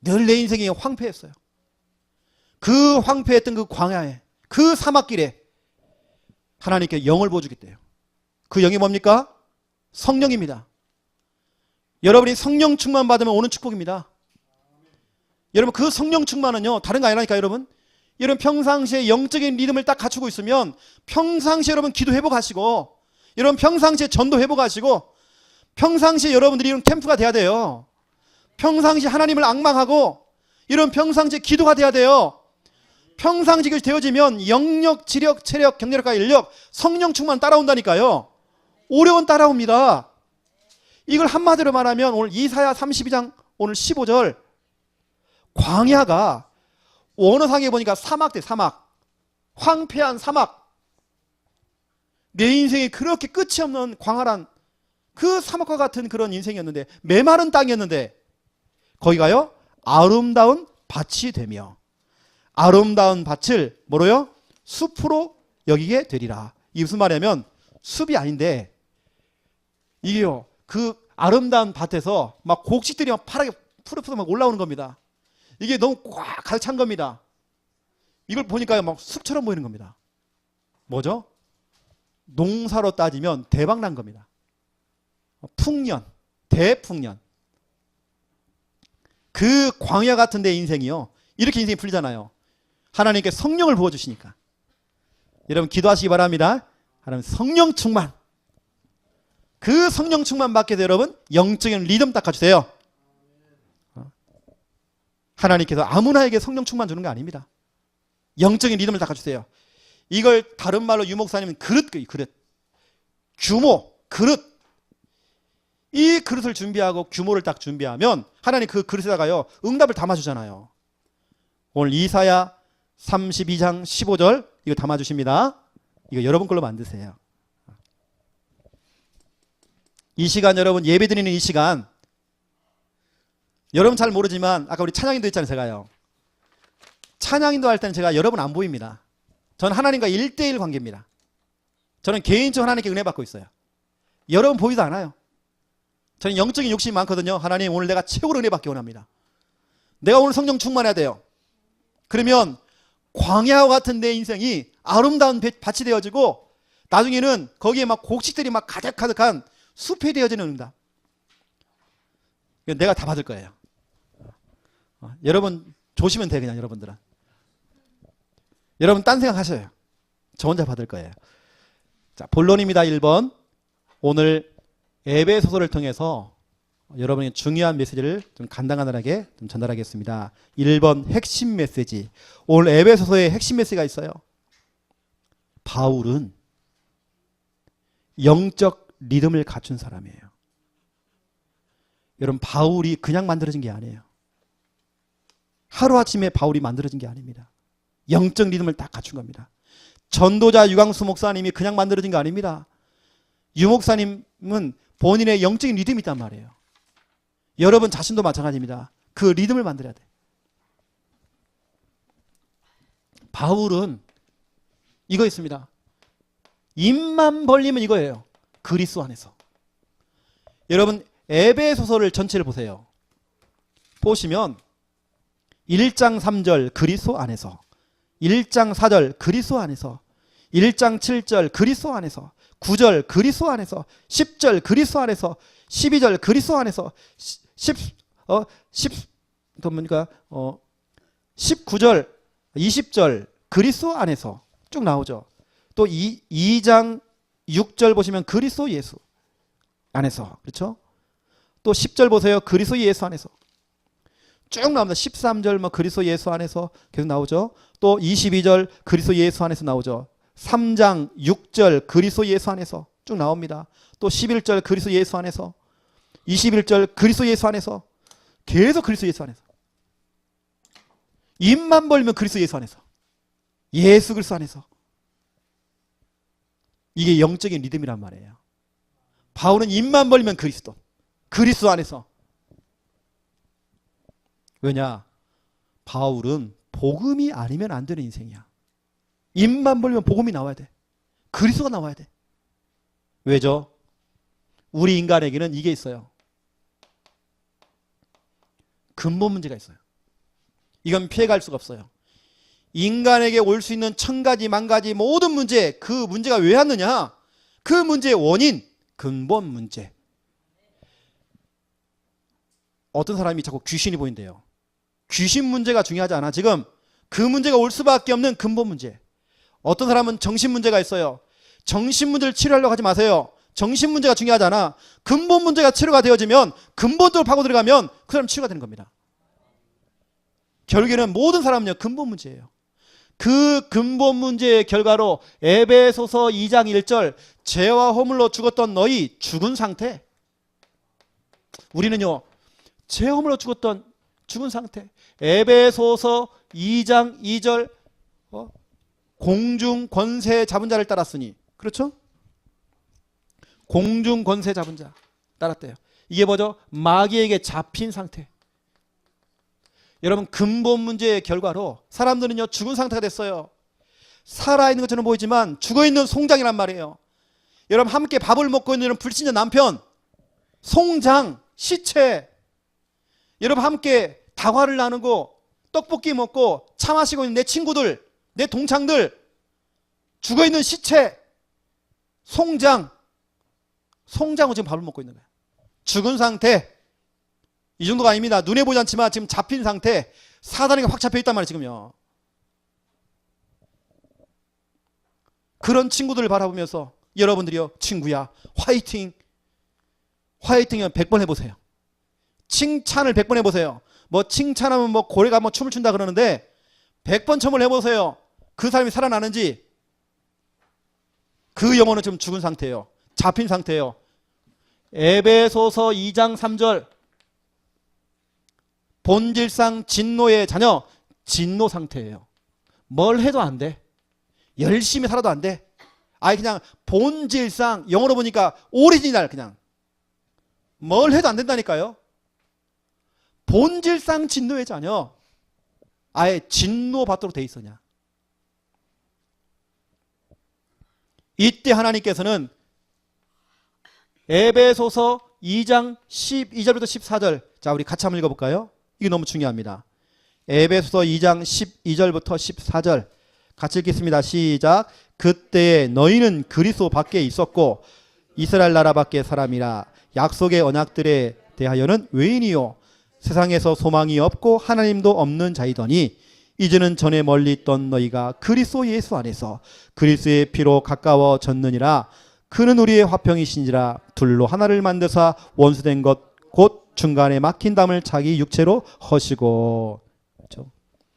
S1: 늘 내 인생이 황폐했어요. 그 황폐했던 그 광야에, 그 사막길에 하나님께 영을 부어주겠대요. 그 영이 뭡니까? 성령입니다. 여러분이 성령 충만 받으면 오는 축복입니다. 여러분 그 성령 충만은요 다른 거 아니라니까. 여러분 평상시에 영적인 리듬을 딱 갖추고 있으면 평상시에 여러분 기도 회복하시고, 여러분 평상시에 전도 회복하시고, 평상시에 여러분들이 이런 캠프가 돼야 돼요. 평상시에 하나님을 앙망하고 이런 평상시에 기도가 돼야 돼요. 평상시에 그것이 되어지면 영력, 지력, 체력, 경제력과 인력, 성령 충만 따라온다니까요. 오력은 따라옵니다. 이걸 한마디로 말하면 오늘 이사야 32장 오늘 15절 광야가 원어상에 보니까 사막 대 사막, 황폐한 사막, 내 인생이 그렇게 끝이 없는 광활한 그 사막과 같은 그런 인생이었는데, 메마른 땅이었는데 거기가요 아름다운 밭이 되며, 아름다운 밭을 뭐로요? 숲으로 여기게 되리라. 이게 무슨 말이냐면 숲이 아닌데 이게요 그 아름다운 밭에서 막 곡식들이 막 파랗게 푸릇푸릇 막 올라오는 겁니다. 이게 너무 꽉 가득 찬 겁니다. 이걸 보니까 막 숲처럼 보이는 겁니다. 뭐죠? 농사로 따지면 대박 난 겁니다. 풍년, 대풍년. 그 광야 같은 데 인생이요 이렇게 인생이 풀리잖아요. 하나님께 성령을 부어주시니까. 여러분 기도하시기 바랍니다. 하나님 성령 충만, 그 성령 충만 받게 돼서 여러분 영적인 리듬 닦아주세요. 하나님께서 아무나에게 성령 충만 주는 거 아닙니다. 영적인 리듬을 닦아주세요. 이걸 다른 말로 유목사님은 그릇, 규모, 그릇. 이 그릇을 준비하고 규모를 딱 준비하면 하나님 그 그릇에다가요 응답을 담아주잖아요. 오늘 이사야 32장 15절 이거 담아주십니다. 이거 여러분 걸로 만드세요. 이 시간 여러분 예배드리는 이 시간, 여러분 잘 모르지만 아까 우리 찬양인도 했잖아요. 제가요 찬양인도 할 때는 제가 여러분 안 보입니다. 저는 하나님과 1대1 관계입니다. 저는 개인적으로 하나님께 은혜 받고 있어요. 여러분 보이도 않아요. 저는 영적인 욕심이 많거든요. 하나님 오늘 내가 최고로 은혜 받기 원합니다. 내가 오늘 성령 충만해야 돼요. 그러면 광야와 같은 내 인생이 아름다운 밭이 되어지고 나중에는 거기에 막 곡식들이 막 가득가득한 숲이 되어지는 겁니다. 내가 다 받을 거예요. 여러분 조시면 돼. 그냥 여러분들은 여러분 딴 생각 하셔요. 저 혼자 받을 거예요. 자, 본론입니다. 1번 오늘 에베소서를 통해서 여러분의 중요한 메시지를 좀 간단하게 좀 전달하겠습니다. 1번 핵심 메시지. 오늘 에베소서에 핵심 메시지가 있어요. 바울은 영적 리듬을 갖춘 사람이에요. 여러분 바울이 그냥 만들어진 게 아니에요. 하루아침에 바울이 만들어진 게 아닙니다. 영적 리듬을 딱 갖춘 겁니다. 전도자 유광수 목사님이 그냥 만들어진 거 아닙니다. 유 목사님은 본인의 영적인 리듬이 있단 말이에요. 여러분 자신도 마찬가지입니다. 그 리듬을 만들어야 돼. 바울은 이거 있습니다. 입만 벌리면 이거예요. 그리스도 안에서. 여러분 에베소서를 전체를 보세요. 보시면 1장 3절 그리스도 안에서, 1장 4절 그리스도 안에서, 1장 7절 그리스도 안에서, 9절 그리스도 안에서, 10절 그리스도 안에서, 12절 그리스도 안에서, 19절 20절 그리스도 안에서 쭉 나오죠. 또 2장 6절 보시면 그리스도 예수 안에서, 그렇죠? 또 10절 보세요. 그리스도 예수 안에서 쭉 나옵니다. 13절 뭐 그리스도 예수 안에서 계속 나오죠. 또 22절 그리스도 예수 안에서 나오죠. 3장 6절 그리스도 예수 안에서 쭉 나옵니다. 또 11절 그리스도 예수 안에서, 21절 그리스도 예수 안에서, 계속 그리스도 예수 안에서. 입만 벌면 그리스도 예수 안에서, 예수 그리스도 안에서. 이게 영적인 리듬이란 말이에요. 바울은 입만 벌리면 그리스도 안에서. 왜냐? 바울은 복음이 아니면 안 되는 인생이야. 입만 벌리면 복음이 나와야 돼. 그리스도가 나와야 돼. 왜죠? 우리 인간에게는 이게 있어요. 근본 문제가 있어요. 이건 피해갈 수가 없어요. 인간에게 올 수 있는 천 가지 만 가지 모든 문제, 그 문제가 왜 왔느냐? 그 문제의 원인, 근본 문제. 어떤 사람이 자꾸 귀신이 보인대요. 귀신 문제가 중요하지 않아. 지금 그 문제가 올 수밖에 없는 근본 문제. 어떤 사람은 정신 문제가 있어요. 정신 문제를 치료하려고 하지 마세요. 정신 문제가 중요하지 않아. 근본 문제가 치료가 되어지면, 근본적으로 파고 들어가면 그 사람 치료가 되는 겁니다. 결국에는 모든 사람은요, 근본 문제예요. 그 근본 문제의 결과로 에베소서 2장 1절 죄와 허물로 죽었던 너희 죽은 상태. 우리는요, 죄 허물로 죽은 상태. 에베소서 2장 2절 공중 권세 잡은 자를 따랐으니. 그렇죠? 공중 권세 잡은 자 따랐대요. 이게 뭐죠? 마귀에게 잡힌 상태. 여러분, 근본 문제의 결과로 사람들은요, 죽은 상태가 됐어요. 살아있는 것처럼 보이지만 죽어있는 송장이란 말이에요. 여러분, 함께 밥을 먹고 있는 불신자 남편, 송장, 시체. 여러분, 함께 다과를 나누고 떡볶이 먹고 차 마시고 있는 내 친구들, 내 동창들, 죽어있는 시체, 송장으로 지금 밥을 먹고 있는 거예요. 죽은 상태. 이 정도가 아닙니다. 눈에 보지 않지만 지금 잡힌 상태. 사단에게 확 잡혀 있단 말이에요, 지금요. 그런 친구들을 바라보면서 여러분들이요, 친구야, 화이팅. 화이팅을 100번 해보세요. 칭찬을 100번 해보세요. 뭐 칭찬하면 뭐 고래가 뭐 춤을 춘다 그러는데 100번 첨을 해보세요. 그 사람이 살아나는지. 그 영혼은 지금 죽은 상태예요. 잡힌 상태예요. 에베소서 2장 3절 본질상 진노의 자녀, 진노 상태예요. 뭘 해도 안 돼. 열심히 살아도 안 돼. 아예 그냥 본질상, 영어로 보니까 오리지널, 그냥 뭘 해도 안 된다니까요. 본질상 진노의 자녀, 아예 진노 받도록 돼 있었냐. 이때 하나님께서는 에베소서 2장 12절부터 14절, 자, 우리 같이 한번 읽어볼까요? 이게 너무 중요합니다. 에베소서 2장 12절부터 14절 같이 읽겠습니다. 시작. 그때 너희는 그리스도 밖에 있었고 이스라엘 나라 밖의 사람이라 약속의 언약들에 대하여는 외인이요 세상에서 소망이 없고 하나님도 없는 자이더니 이제는 전에 멀리 있던 너희가 그리스도 예수 안에서 그리스도의 피로 가까워졌느니라. 그는 우리의 화평이신지라. 둘로 하나를 만드사 원수된 것 곧 중간에 막힌 담을 자기 육체로 허시고. 그렇죠?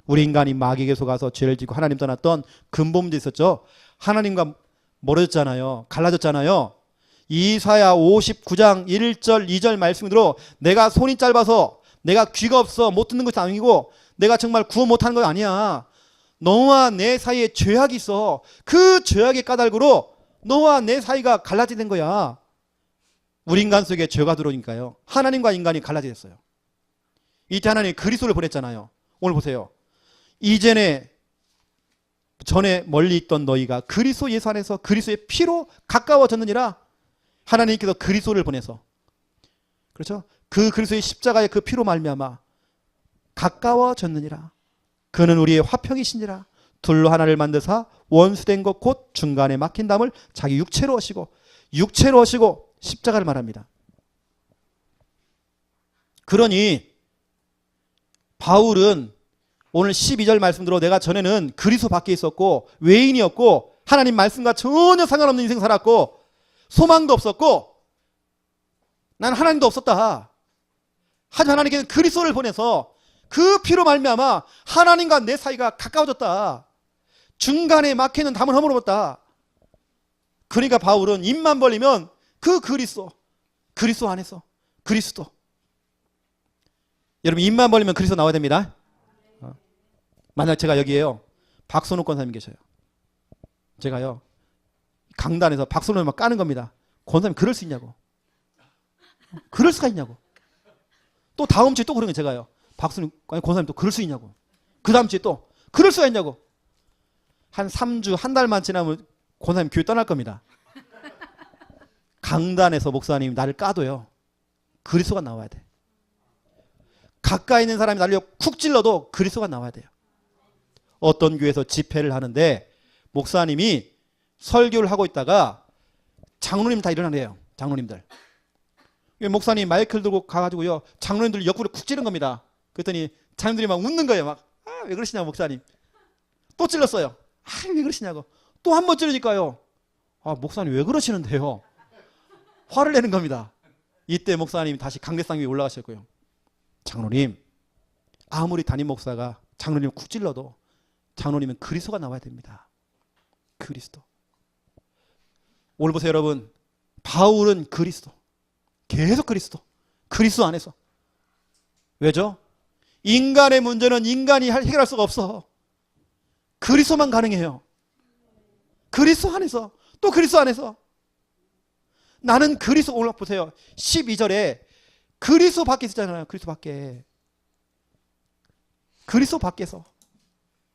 S1: 우리 인간이 마귀에게 속아서 죄를 짓고 하나님 떠났던 근본 문제 있었죠. 하나님과 멀어졌잖아요. 갈라졌잖아요. 이사야 59장 1절 2절 말씀으로 내가 손이 짧아서, 내가 귀가 없어 못 듣는 것이 아니고, 내가 정말 구원 못하는 거 아니야. 너와 내 사이에 죄악이 있어. 그 죄악의 까닭으로 너와 내 사이가 갈라지게 된 거야. 우리 인간 속에 죄가 들어오니까요, 하나님과 인간이 갈라지게 됐어요. 이때 하나님이 그리스도를 보냈잖아요. 오늘 보세요. 전에 멀리 있던 너희가 그리스도 예수 안에서 그리스도의 피로 가까워졌느니라. 하나님께서 그리스도를 보내서, 그렇죠? 그 그리스도의 십자가의 그 피로 말미암아 가까워졌느니라. 그는 우리의 화평이시니라. 둘로 하나를 만드사 원수된 것 곧 중간에 막힌 담을 자기 육체로 하시고 십자가를 말합니다. 그러니 바울은 오늘 12절 말씀대로 내가 전에는 그리스도 밖에 있었고 외인이었고 하나님 말씀과 전혀 상관없는 인생 살았고 소망도 없었고 난 하나님도 없었다. 하지만 하나님께서는 그리스도를 보내서 그 피로 말미암아 하나님과 내 사이가 가까워졌다. 중간에 막히는 담을 허물었다. 그러니까 바울은 입만 벌리면 그 그리스도 안에서 그리스도. 여러분, 입만 벌리면 그리스도 나와야 됩니다. 만약 제가 여기에요, 박선우 권사님 계셔요. 제가요 강단에서 박선우를 막 까는 겁니다. 권사님 그럴 수 있냐고. 그럴 수가 있냐고. 또 다음 주에 또 그러는 거예요. 제가요, 박선우 권사님 또 그럴 수 있냐고. 그 다음 주에 또 그럴 수가 있냐고. 한 3주, 한 달만 지나면 권사님 교회 떠날 겁니다. 강단에서 목사님 나를 까도요, 그리스도가 나와야 돼. 가까이 있는 사람이 나를 쿡 찔러도 그리스도가 나와야 돼요. 어떤 교회에서 집회를 하는데 목사님이 설교를 하고 있다가 장로님 다 일어나네요. 장로님들. 목사님 마이크를 들고 가가지고요, 장로님들 옆구리 쿡 찌른 겁니다. 그랬더니 장로님들이 막 웃는 거예요. 막, 왜 그러시냐고, 목사님. 또 찔렀어요. 왜 그러시냐고. 또 한 번 찌르니까요, 목사님 왜 그러시는데요? 화를 내는 겁니다. 이때 목사님이 다시 강대상 위에 올라가셨고요. 장로님, 아무리 담임 목사가 장로님 쿡 찔러도 장로님은 그리스도가 나와야 됩니다. 그리스도. 오늘 보세요, 여러분. 바울은 그리스도. 계속 그리스도. 그리스도 안에서. 왜죠? 인간의 문제는 인간이 해결할 수가 없어. 그리스도만 가능해요. 그리스도 안에서. 또 그리스도 안에서. 나는 그리스도. 오늘 보세요. 12절에 그리스도 밖에 있었잖아요. 그리스도 밖에. 그리스도 밖에서.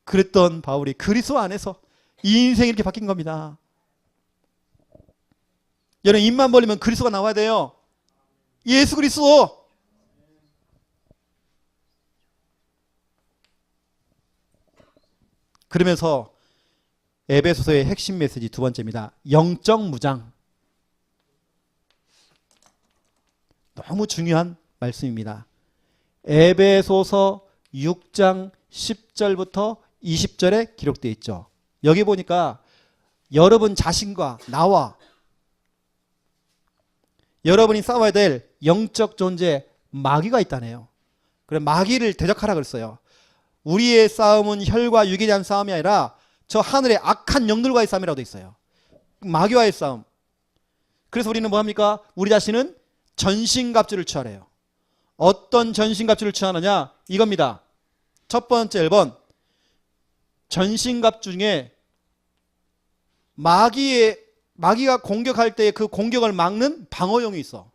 S1: 그랬던 바울이 그리스도 안에서 이 인생이 이렇게 바뀐 겁니다. 여러분, 입만 벌리면 그리스도가 나와야 돼요. 예수 그리스도. 그러면서 에베소서의 핵심 메시지 두 번째입니다. 영적 무장. 너무 중요한 말씀입니다. 에베소서 6장 10절부터 20절에 기록되어 있죠. 여기 보니까 여러분 자신과 나와 여러분이 싸워야 될 영적 존재 마귀가 있다네요. 그래, 마귀를 대적하라 그랬어요. 우리의 싸움은 혈과 육에 대한 싸움이 아니라 저 하늘의 악한 영들과의 싸움이라고 되어 있어요. 마귀와의 싸움. 그래서 우리는 뭐 합니까? 우리 자신은 전신갑주를 취하래요. 어떤 전신갑주를 취하느냐? 이겁니다. 첫 번째 1번. 전신갑주 중에 마귀가 공격할 때 그 공격을 막는 방어용이 있어.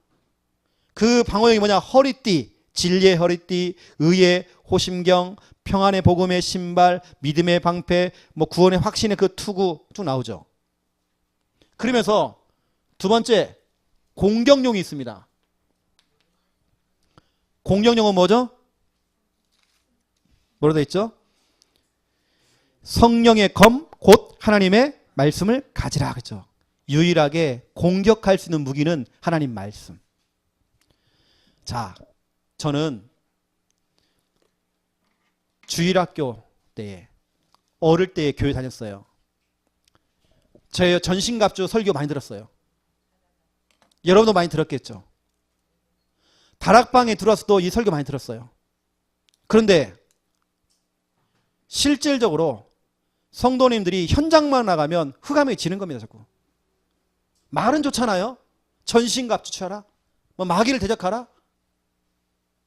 S1: 그 방어용이 뭐냐? 허리띠, 진리의 허리띠, 의의 호심경, 평안의 복음의 신발, 믿음의 방패, 구원의 확신의 그 투구 쭉 나오죠. 그러면서 두 번째, 공격용이 있습니다. 공격용은 뭐죠? 뭐로 되어 있죠? 성령의 검, 곧 하나님의 말씀을 가지라. 그렇죠? 유일하게 공격할 수 있는 무기는 하나님 말씀. 자, 저는 주일학교 때에 어릴 때 교회 다녔어요. 제 전신갑주 설교 많이 들었어요. 여러분도 많이 들었겠죠. 다락방에 들어와서도 이 설교 많이 들었어요. 그런데 실질적으로 성도님들이 현장만 나가면 흑암에 지는 겁니다. 자꾸. 말은 좋잖아요. 전신갑주 취하라. 마귀를 대적하라.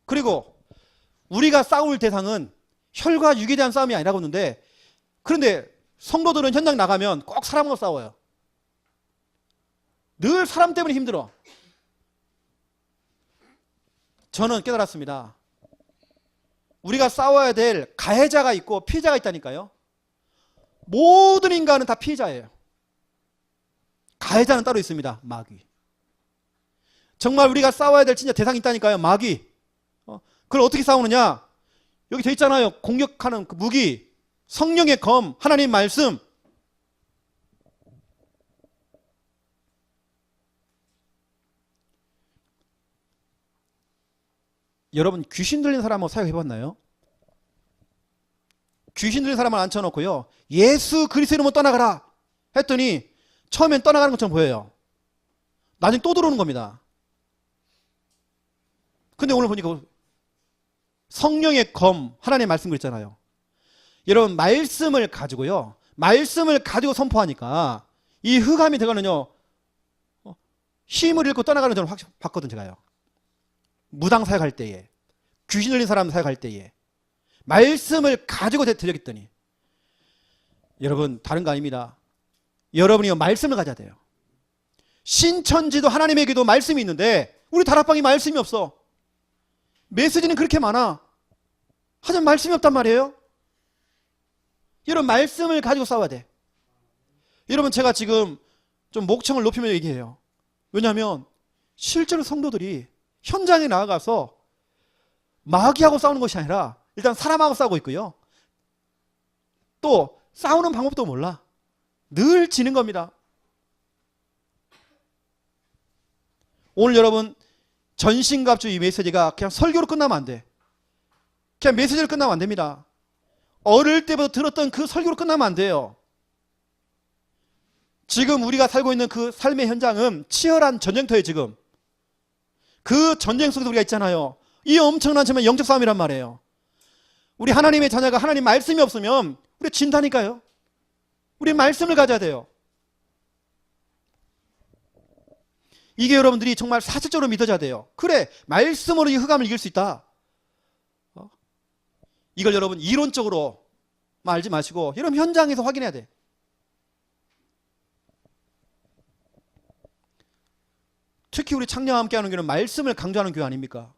S1: 그리고 우리가 싸울 대상은 혈과 육에 대한 싸움이 아니라고 했는데, 그런데 성도들은 현장 나가면 꼭 사람과 싸워요. 늘 사람 때문에 힘들어. 저는 깨달았습니다. 우리가 싸워야 될 가해자가 있고 피해자가 있다니까요. 모든 인간은 다 피해자예요. 가해자는 따로 있습니다. 마귀. 정말 우리가 싸워야 될 진짜 대상이 있다니까요. 마귀. 그걸 어떻게 싸우느냐? 여기 돼 있잖아요. 공격하는 그 무기. 성령의 검, 하나님 말씀. 여러분, 귀신 들린 사람하고 사역해봤나요? 귀신 들린 사람을 앉혀놓고요, 예수 그리스도 이름으로 떠나가라 했더니 처음엔 떠나가는 것처럼 보여요. 나중에 또 들어오는 겁니다. 근데 오늘 보니까 성령의 검, 하나님의 말씀 그랬잖아요. 여러분, 말씀을 가지고요, 말씀을 가지고 선포하니까 이 흑암이 되거든요, 힘을 잃고 떠나가는 저는 확 봤거든. 제가요, 무당 사역할 때에, 귀신 들린 사람 사역할 때에 말씀을 가지고 대적했더니, 여러분, 다른 거 아닙니다. 여러분이 말씀을 가져야 돼요. 신천지도 하나님에게도 말씀이 있는데 우리 다락방이 말씀이 없어. 메시지는 그렇게 많아. 하지만 말씀이 없단 말이에요. 이런 말씀을 가지고 싸워야 돼. 여러분, 제가 지금 좀 목청을 높이며 얘기해요. 왜냐하면 실제로 성도들이 현장에 나아가서 마귀하고 싸우는 것이 아니라 일단 사람하고 싸우고 있고요. 또 싸우는 방법도 몰라. 늘 지는 겁니다. 오늘 여러분, 전신갑주 이 메시지가 그냥 설교로 끝나면 안 돼. 그냥 메시지로 끝나면 안 됩니다. 어릴 때부터 들었던 그 설교로 끝나면 안 돼요. 지금 우리가 살고 있는 그 삶의 현장은 치열한 전쟁터예요. 지금 그 전쟁 속에서 우리가 있잖아요. 이 엄청난 정말 영적 싸움이란 말이에요. 우리 하나님의 자녀가 하나님 말씀이 없으면 우리 진다니까요. 우리 말씀을 가져야 돼요. 이게 여러분들이 정말 사실적으로 믿어져야 돼요. 그래, 말씀으로 이 흑암을 이길 수 있다. 이걸 여러분 이론적으로 알지 마시고 여러분 현장에서 확인해야 돼. 특히 우리 창녀와 함께하는 교회는 말씀을 강조하는 교회 아닙니까?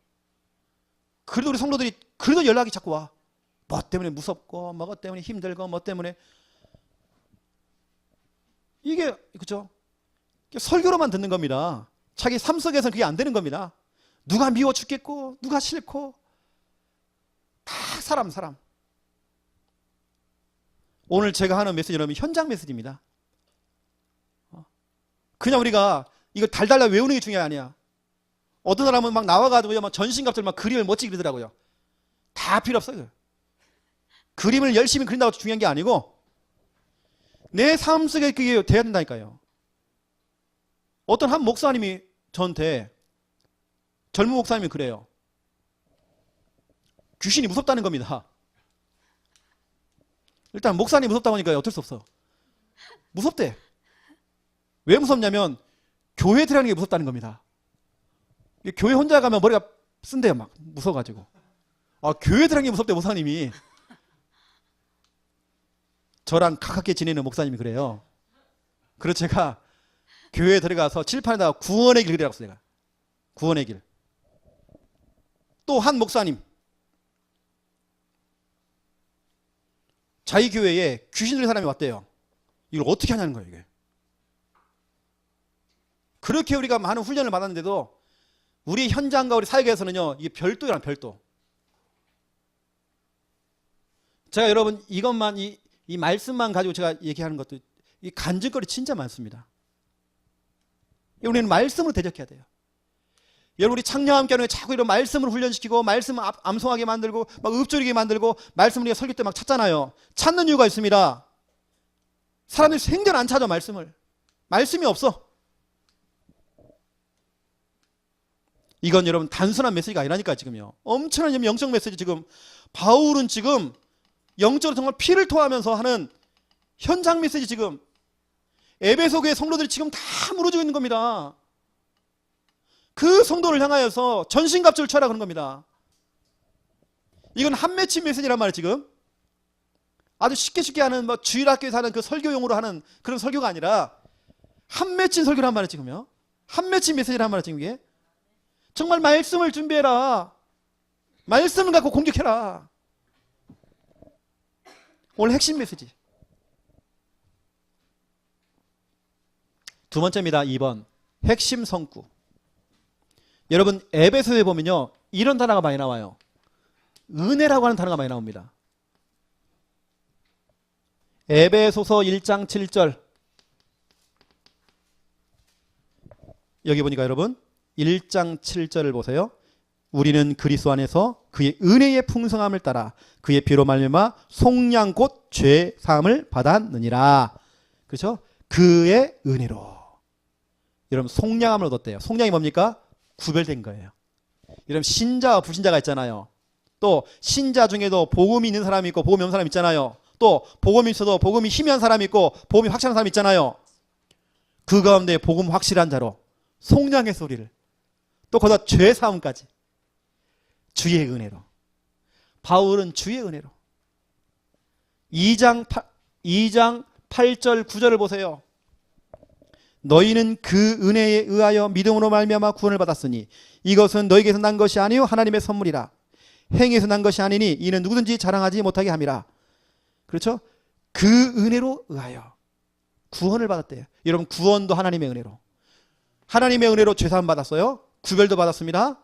S1: 그래도 우리 성도들이 그래도 연락이 자꾸 와. 뭐 때문에 무섭고 뭐 때문에 힘들고 뭐 때문에 이게 그렇죠? 설교로만 듣는 겁니다. 자기 삶 속에서는 그게 안 되는 겁니다. 누가 미워 죽겠고 누가 싫고 다 사람. 오늘 제가 하는 메시지 여러분 현장 메시지입니다. 그냥 우리가 이걸 달달달 외우는 게 중요한 게 아니야. 어떤 사람은 막 나와가지고 막 전신갑주를 막 그림을 멋지게 그리더라고요. 다 필요 없어요. 그림을 열심히 그린다고 중요한 게 아니고 내 삶 속에 그게 돼야 된다니까요. 어떤 한 목사님이 저한테 젊은 목사님이 그래요. 귀신이 무섭다는 겁니다. 일단 목사님 무섭다고 하니까 어쩔 수 없어. 무섭대. 왜 무섭냐면 교회 들어가는 게 무섭다는 겁니다. 교회 혼자 가면 머리가 쓴대요. 막 무서워가지고. 교회 들어가는 게 무섭대 목사님이. 저랑 가깝게 지내는 목사님이 그래요. 그래서 제가 교회에 들어가서 칠판에다가 구원의 길 그리라고 써요. 구원의 길. 또 한 목사님. 자기 교회에 귀신 들린 사람이 왔대요. 이걸 어떻게 하냐는 거예요, 이게. 그렇게 우리가 많은 훈련을 받았는데도 우리 현장과 우리 사역에서는요, 이게 별도란 별도. 제가 여러분 이것만 이 말씀만 가지고 제가 얘기하는 것도 이 간증거리 진짜 많습니다. 우리는 말씀으로 대적해야 돼요. 여러분 우리 창녀와 함께하는 자꾸 이런 말씀을 훈련시키고 말씀을 암송하게 만들고 막 읊조리게 만들고 말씀을 우리가 설교 때 막 찾잖아요. 찾는 이유가 있습니다. 사람들이 생전 안 찾아 말씀을. 말씀이 없어. 이건 여러분 단순한 메시지가 아니라니까 지금요. 엄청난 영적 메시지 지금 바울은 지금 영적으로 정말 피를 토하면서 하는 현장 메시지 지금 에베소 교회 성도들이 지금 다 무너지고 있는 겁니다. 그 성도를 향하여서 전신갑주를 쳐라 그런 겁니다. 이건 한 맺힌 메시지란 말이에요 지금. 아주 쉽게 하는 뭐 주일학교에서 하는 그 설교용으로 하는 그런 설교가 아니라 한 맺힌 설교란 말이에요 지금요. 한 맺힌 메시지란 말이에요 지금 이게. 정말 말씀을 준비해라. 말씀을 갖고 공격해라. 오늘 핵심 메시지. 두 번째입니다. 2번. 핵심 성구. 여러분 에베소에 보면요. 이런 단어가 많이 나와요. 은혜라고 하는 단어가 많이 나옵니다. 에베소서 1장 7절. 여기 보니까 여러분 1장 7절을 보세요. 우리는 그리스도 안에서 그의 은혜의 풍성함을 따라 그의 피로 말미암아 속량 곧 죄 사함을 받았느니라. 그렇죠? 그의 은혜로. 여러분 속량함을 얻었대요. 속량이 뭡니까? 구별된 거예요. 여러분 신자와 불신자가 있잖아요. 또 신자 중에도 복음이 있는 사람이 있고 복음이 없는 사람이 있잖아요. 또 복음이 있어도 복음이 희미한 사람이 있고 복음이 확실한 사람이 있잖아요. 그 가운데 복음 확실한 자로 속량해서 우리를 또 거기다 죄 사함까지 주의 은혜로. 바울은 주의 은혜로. 2장 8절 9절을 보세요. 너희는 그 은혜에 의하여 믿음으로 말미암아 구원을 받았으니 이것은 너희에게서 난 것이 아니요 하나님의 선물이라. 행위에서 난 것이 아니니 이는 누구든지 자랑하지 못하게 함이라. 그렇죠? 그 은혜로 의하여 구원을 받았대요. 여러분, 구원도 하나님의 은혜로. 하나님의 은혜로 죄사함 받았어요. 구별도 받았습니다.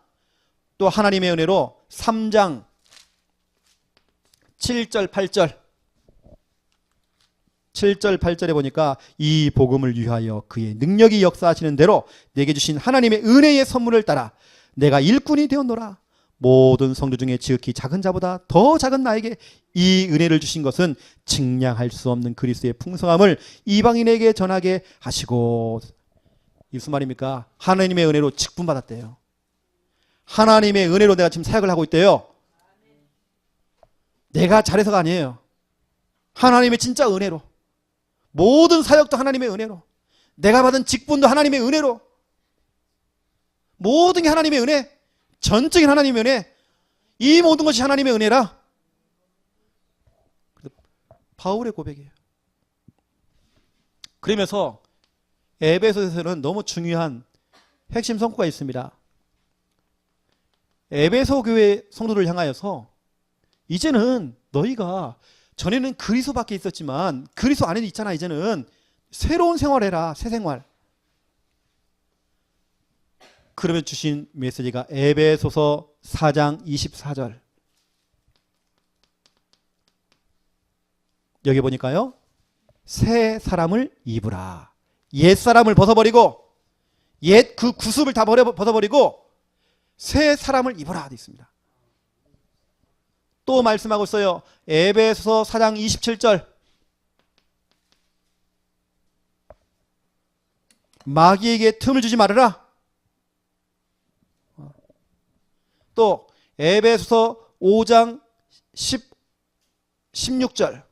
S1: 또 하나님의 은혜로 3장 7절 8절에 보니까 이 복음을 위하여 그의 능력이 역사하시는 대로 내게 주신 하나님의 은혜의 선물을 따라 내가 일꾼이 되었노라. 모든 성도 중에 지극히 작은 자보다 더 작은 나에게 이 은혜를 주신 것은 측량할 수 없는 그리스도의 풍성함을 이방인에게 전하게 하시고. 이 무슨 말입니까? 하나님의 은혜로 직분받았대요. 하나님의 은혜로 내가 지금 사역을 하고 있대요. 내가 잘해서가 아니에요. 하나님의 진짜 은혜로. 모든 사역도 하나님의 은혜로. 내가 받은 직분도 하나님의 은혜로. 모든 게 하나님의 은혜. 전적인 하나님의 은혜. 이 모든 것이 하나님의 은혜라. 바울의 고백이에요. 그러면서 에베소에서는 너무 중요한 핵심 성과가 있습니다. 에베소 교회 성도를 향하여서 이제는 너희가 전에는 그리스도 밖에 있었지만 그리스도 안에 있잖아. 이제는 새로운 생활해라. 새 생활. 그러면 주신 메시지가 에베소서 4장 24절. 여기 보니까요. 새 사람을 입으라. 옛 사람을 벗어버리고 옛 그 구습을 다 벗어버리고 새 사람을 입으라 되어 있습니다. 또 말씀하고 있어요. 에베소서 4장 27절. 마귀에게 틈을 주지 말아라. 또 에베소서 5장 16절.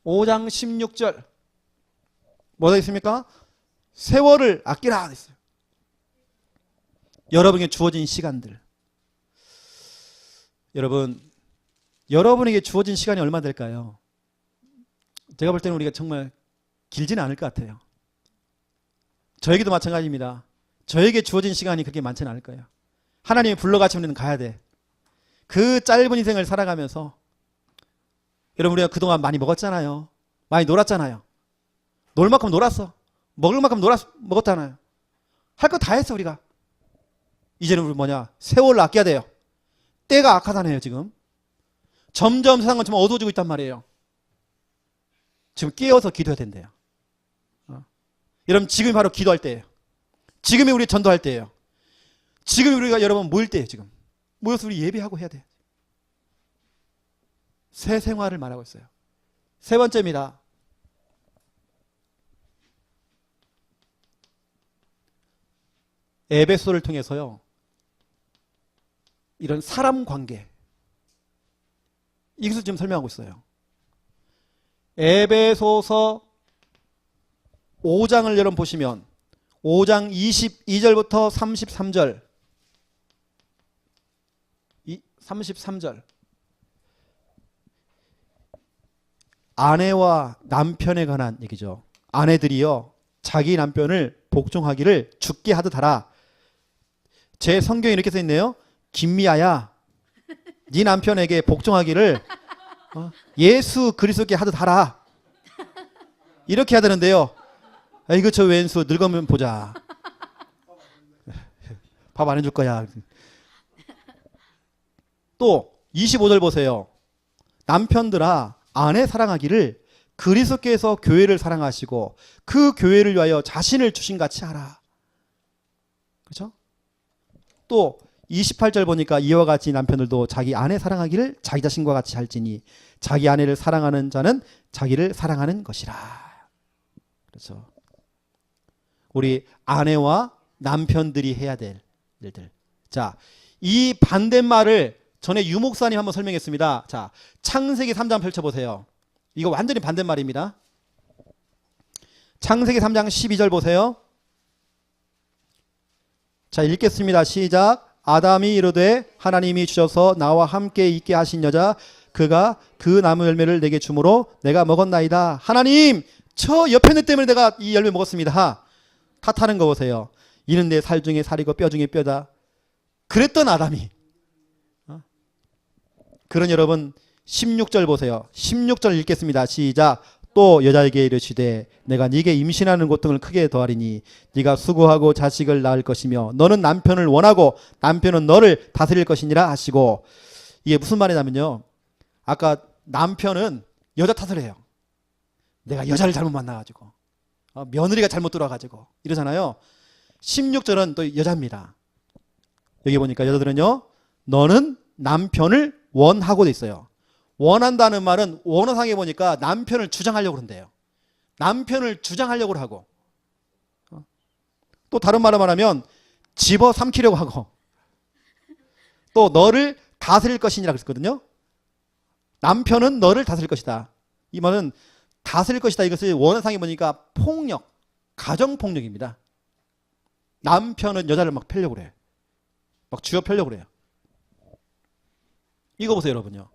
S1: 5장 16절. 뭐가 있습니까? 세월을 아끼라 했어요. 여러분에게 주어진 시간들. 여러분에게 주어진 시간이 얼마 될까요? 제가 볼 때는 우리가 정말 길지는 않을 것 같아요. 저에게도 마찬가지입니다. 저에게 주어진 시간이 그렇게 많지는 않을 거예요. 하나님이 불러가시면 우리는 가야 돼. 그 짧은 인생을 살아가면서 여러분, 우리가 그동안 많이 먹었잖아요. 많이 놀았잖아요. 놀 만큼 놀았어. 먹을 만큼 먹었잖아요. 할 거 다 했어 우리가. 이제는 우리 세월을 아껴야 돼요. 때가 악하다네요. 지금 점점 세상은 좀 어두워지고 있단 말이에요. 지금 깨어서 기도해야 된대요. 여러분, 지금이 바로 기도할 때예요. 지금이 우리 전도할 때예요. 지금이 우리가 여러분 모일 때예요. 지금 모여서 우리 예배하고 해야 돼요. 새 생활을 말하고 있어요. 세 번째입니다. 에베소를 통해서요, 이런 사람 관계, 이것을 지금 설명하고 있어요. 에베소서 5장을 여러분 보시면 5장 22절부터 33절 33절 아내와 남편에 관한 얘기죠. 아내들이요 자기 남편을 복종하기를 죽게 하듯 하라. 제 성경에 이렇게 써 있네요. 김미아야, 네 남편에게 복종하기를 예수 그리스도께 하듯 하라. 이렇게 해야 되는데요. 이거 저 왼수 늙으면 보자. 밥 안 해줄 거야. 또 25절 보세요. 남편들아, 아내 사랑하기를 그리스도께서 교회를 사랑하시고 그 교회를 위하여 자신을 주신 같이 하라. 그렇죠? 또 28절 보니까 이와 같이 남편들도 자기 아내 사랑하기를 자기 자신과 같이 할지니 자기 아내를 사랑하는 자는 자기를 사랑하는 것이라. 그렇죠? 우리 아내와 남편들이 해야 될 일들. 자, 이 반대말을 전에 유 목사님 한번 설명했습니다. 자, 창세기 3장 펼쳐보세요. 이거 완전히 반대말입니다. 창세기 3장 12절 보세요. 자, 읽겠습니다. 시작. 아담이 이르되 하나님이 주셔서 나와 함께 있게 하신 여자 그가 그 나무 열매를 내게 주므로 내가 먹었나이다. 하나님, 저 옆에 내 때문에 내가 이 열매 먹었습니다. 탓하는 거 보세요. 이는 내 살 중에 살이고 뼈 중에 뼈다. 그랬던 아담이. 그런 여러분 16절 보세요. 16절 읽겠습니다. 시작. 또 여자에게 이르시되 내가 네게 임신하는 고통을 크게 더하리니 네가 수고하고 자식을 낳을 것이며 너는 남편을 원하고 남편은 너를 다스릴 것이니라 하시고, 이게 무슨 말이냐면요, 아까 남편은 여자 탓을 해요. 내가 여자를 잘못 만나가지고 며느리가 잘못 들어와가지고 이러잖아요. 16절은 또 여자입니다. 여기 보니까 여자들은요, 너는 남편을 원하고 돼 있어요. 원한다는 말은 원어상에 보니까 남편을 주장하려고 그런대요. 남편을 주장하려고 하고, 또 다른 말로 말하면 집어삼키려고 하고, 또 너를 다스릴 것이니라 그랬거든요. 남편은 너를 다스릴 것이다. 이 말은 다스릴 것이다, 이것을 원어상에 보니까 폭력, 가정폭력입니다. 남편은 여자를 막 펴려고 그래요. 막 쥐어 펴려고 그래요. 이거 보세요, 여러분요.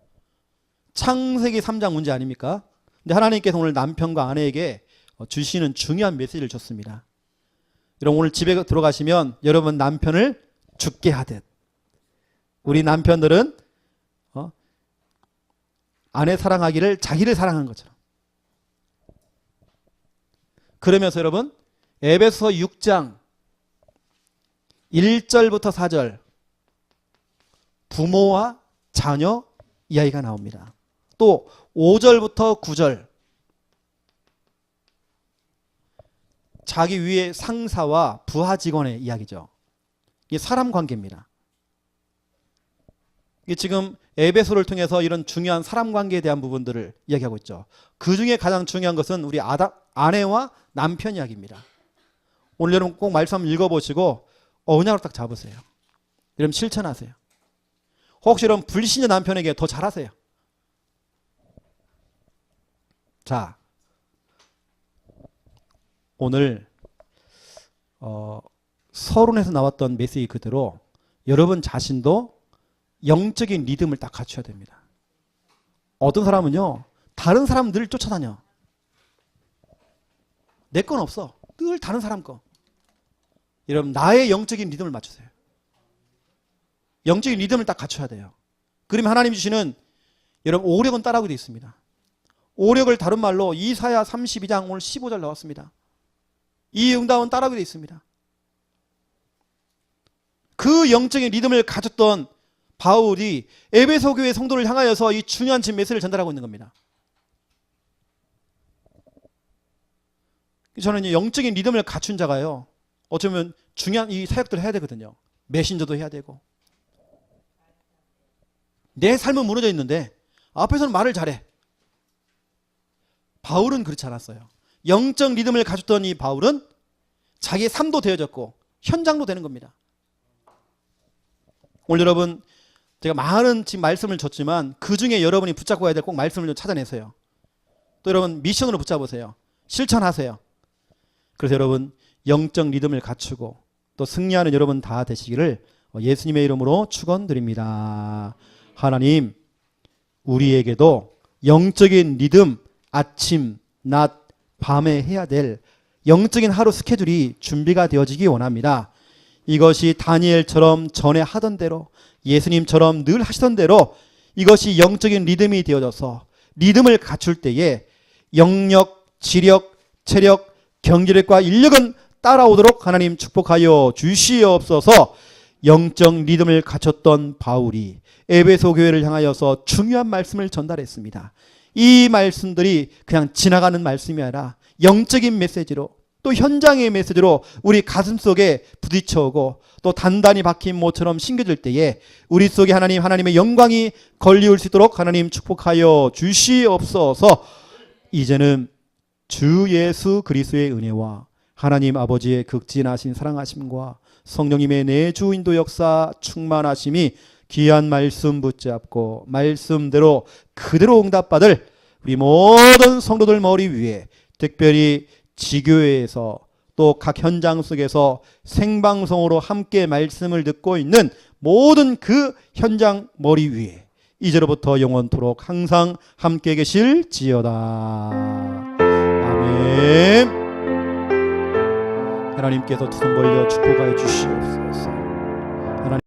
S1: 창세기 3장 문제 아닙니까? 근데 하나님께서 오늘 남편과 아내에게 주시는 중요한 메시지를 줬습니다. 여러분, 오늘 집에 들어가시면 여러분 남편을 죽게 하듯, 우리 남편들은 아내 사랑하기를 자기를 사랑한 것처럼. 그러면서 여러분, 에베소 6장 1절부터 4절 부모와 자녀 이야기가 나옵니다. 또 5절부터 9절 자기 위의 상사와 부하 직원의 이야기죠. 이게 사람 관계입니다. 이게 지금 에베소를 통해서 이런 중요한 사람 관계에 대한 부분들을 이야기하고 있죠. 그 중에 가장 중요한 것은 우리 아내와 남편 이야기입니다. 오늘 여러분 꼭 말씀 한번 읽어보시고 언약으로 딱 잡으세요. 여러분 실천하세요. 혹시 여러분 불신자 남편에게 더 잘하세요. 자, 오늘 서론에서 나왔던 메시지 그대로 여러분 자신도 영적인 리듬을 딱 갖춰야 됩니다. 어떤 사람은요, 다른 사람들을 쫓아다녀. 내 건 없어. 늘 다른 사람 거. 여러분, 나의 영적인 리듬을 맞추세요. 영적인 리듬을 딱 갖춰야 돼요. 그러면 하나님 주시는 여러분 오력은 따라오게 되어 있습니다. 오력을 다른 말로 이사야 32장 오늘 15절 나왔습니다. 이 응답은 따라오게 되어 있습니다. 그 영적인 리듬을 가졌던 바울이 에베소 교회 성도를 향하여서 이 중요한 지금 메시지를 전달하고 있는 겁니다. 저는 영적인 리듬을 갖춘 자가요, 어쩌면 중요한 이 사역들을 해야 되거든요. 메신저도 해야 되고. 내 삶은 무너져 있는데 앞에서는 말을 잘해. 바울은 그렇지 않았어요. 영적 리듬을 가졌던 이 바울은 자기의 삶도 되어졌고 현장도 되는 겁니다. 오늘 여러분, 제가 많은 지금 말씀을 줬지만 그 중에 여러분이 붙잡고 가야 될 꼭 말씀을 좀 찾아내세요. 또 여러분 미션으로 붙잡으세요. 실천하세요. 그래서 여러분 영적 리듬을 갖추고 또 승리하는 여러분 다 되시기를 예수님의 이름으로 축원드립니다. 하나님, 우리에게도 영적인 리듬, 아침, 낮, 밤에 해야 될 영적인 하루 스케줄이 준비가 되어지기 원합니다. 이것이 다니엘처럼 전에 하던 대로, 예수님처럼 늘 하시던 대로 이것이 영적인 리듬이 되어져서 리듬을 갖출 때에 영력, 지력, 체력, 경제력과 인력은 따라오도록 하나님 축복하여 주시옵소서. 영적 리듬을 갖췄던 바울이 에베소 교회를 향하여서 중요한 말씀을 전달했습니다. 이 말씀들이 그냥 지나가는 말씀이 아니라 영적인 메시지로, 또 현장의 메시지로 우리 가슴속에 부딪혀오고 또 단단히 박힌 모처럼 심겨질 때에 우리 속에 하나님의 영광이 걸리울 수 있도록 하나님 축복하여 주시옵소서. 이제는 주 예수 그리스도의 은혜와 하나님 아버지의 극진하신 사랑하심과 성령님의 내주 인도 역사 충만하심이 귀한 말씀 붙잡고 말씀대로 그대로 응답받을 우리 모든 성도들 머리 위에, 특별히 지교회에서 또 각 현장 속에서 생방송으로 함께 말씀을 듣고 있는 모든 그 현장 머리 위에 이제로부터 영원토록 항상 함께 계실지어다. 아멘. 하나님께서 두 손 벌려 축복하여 주시옵소서.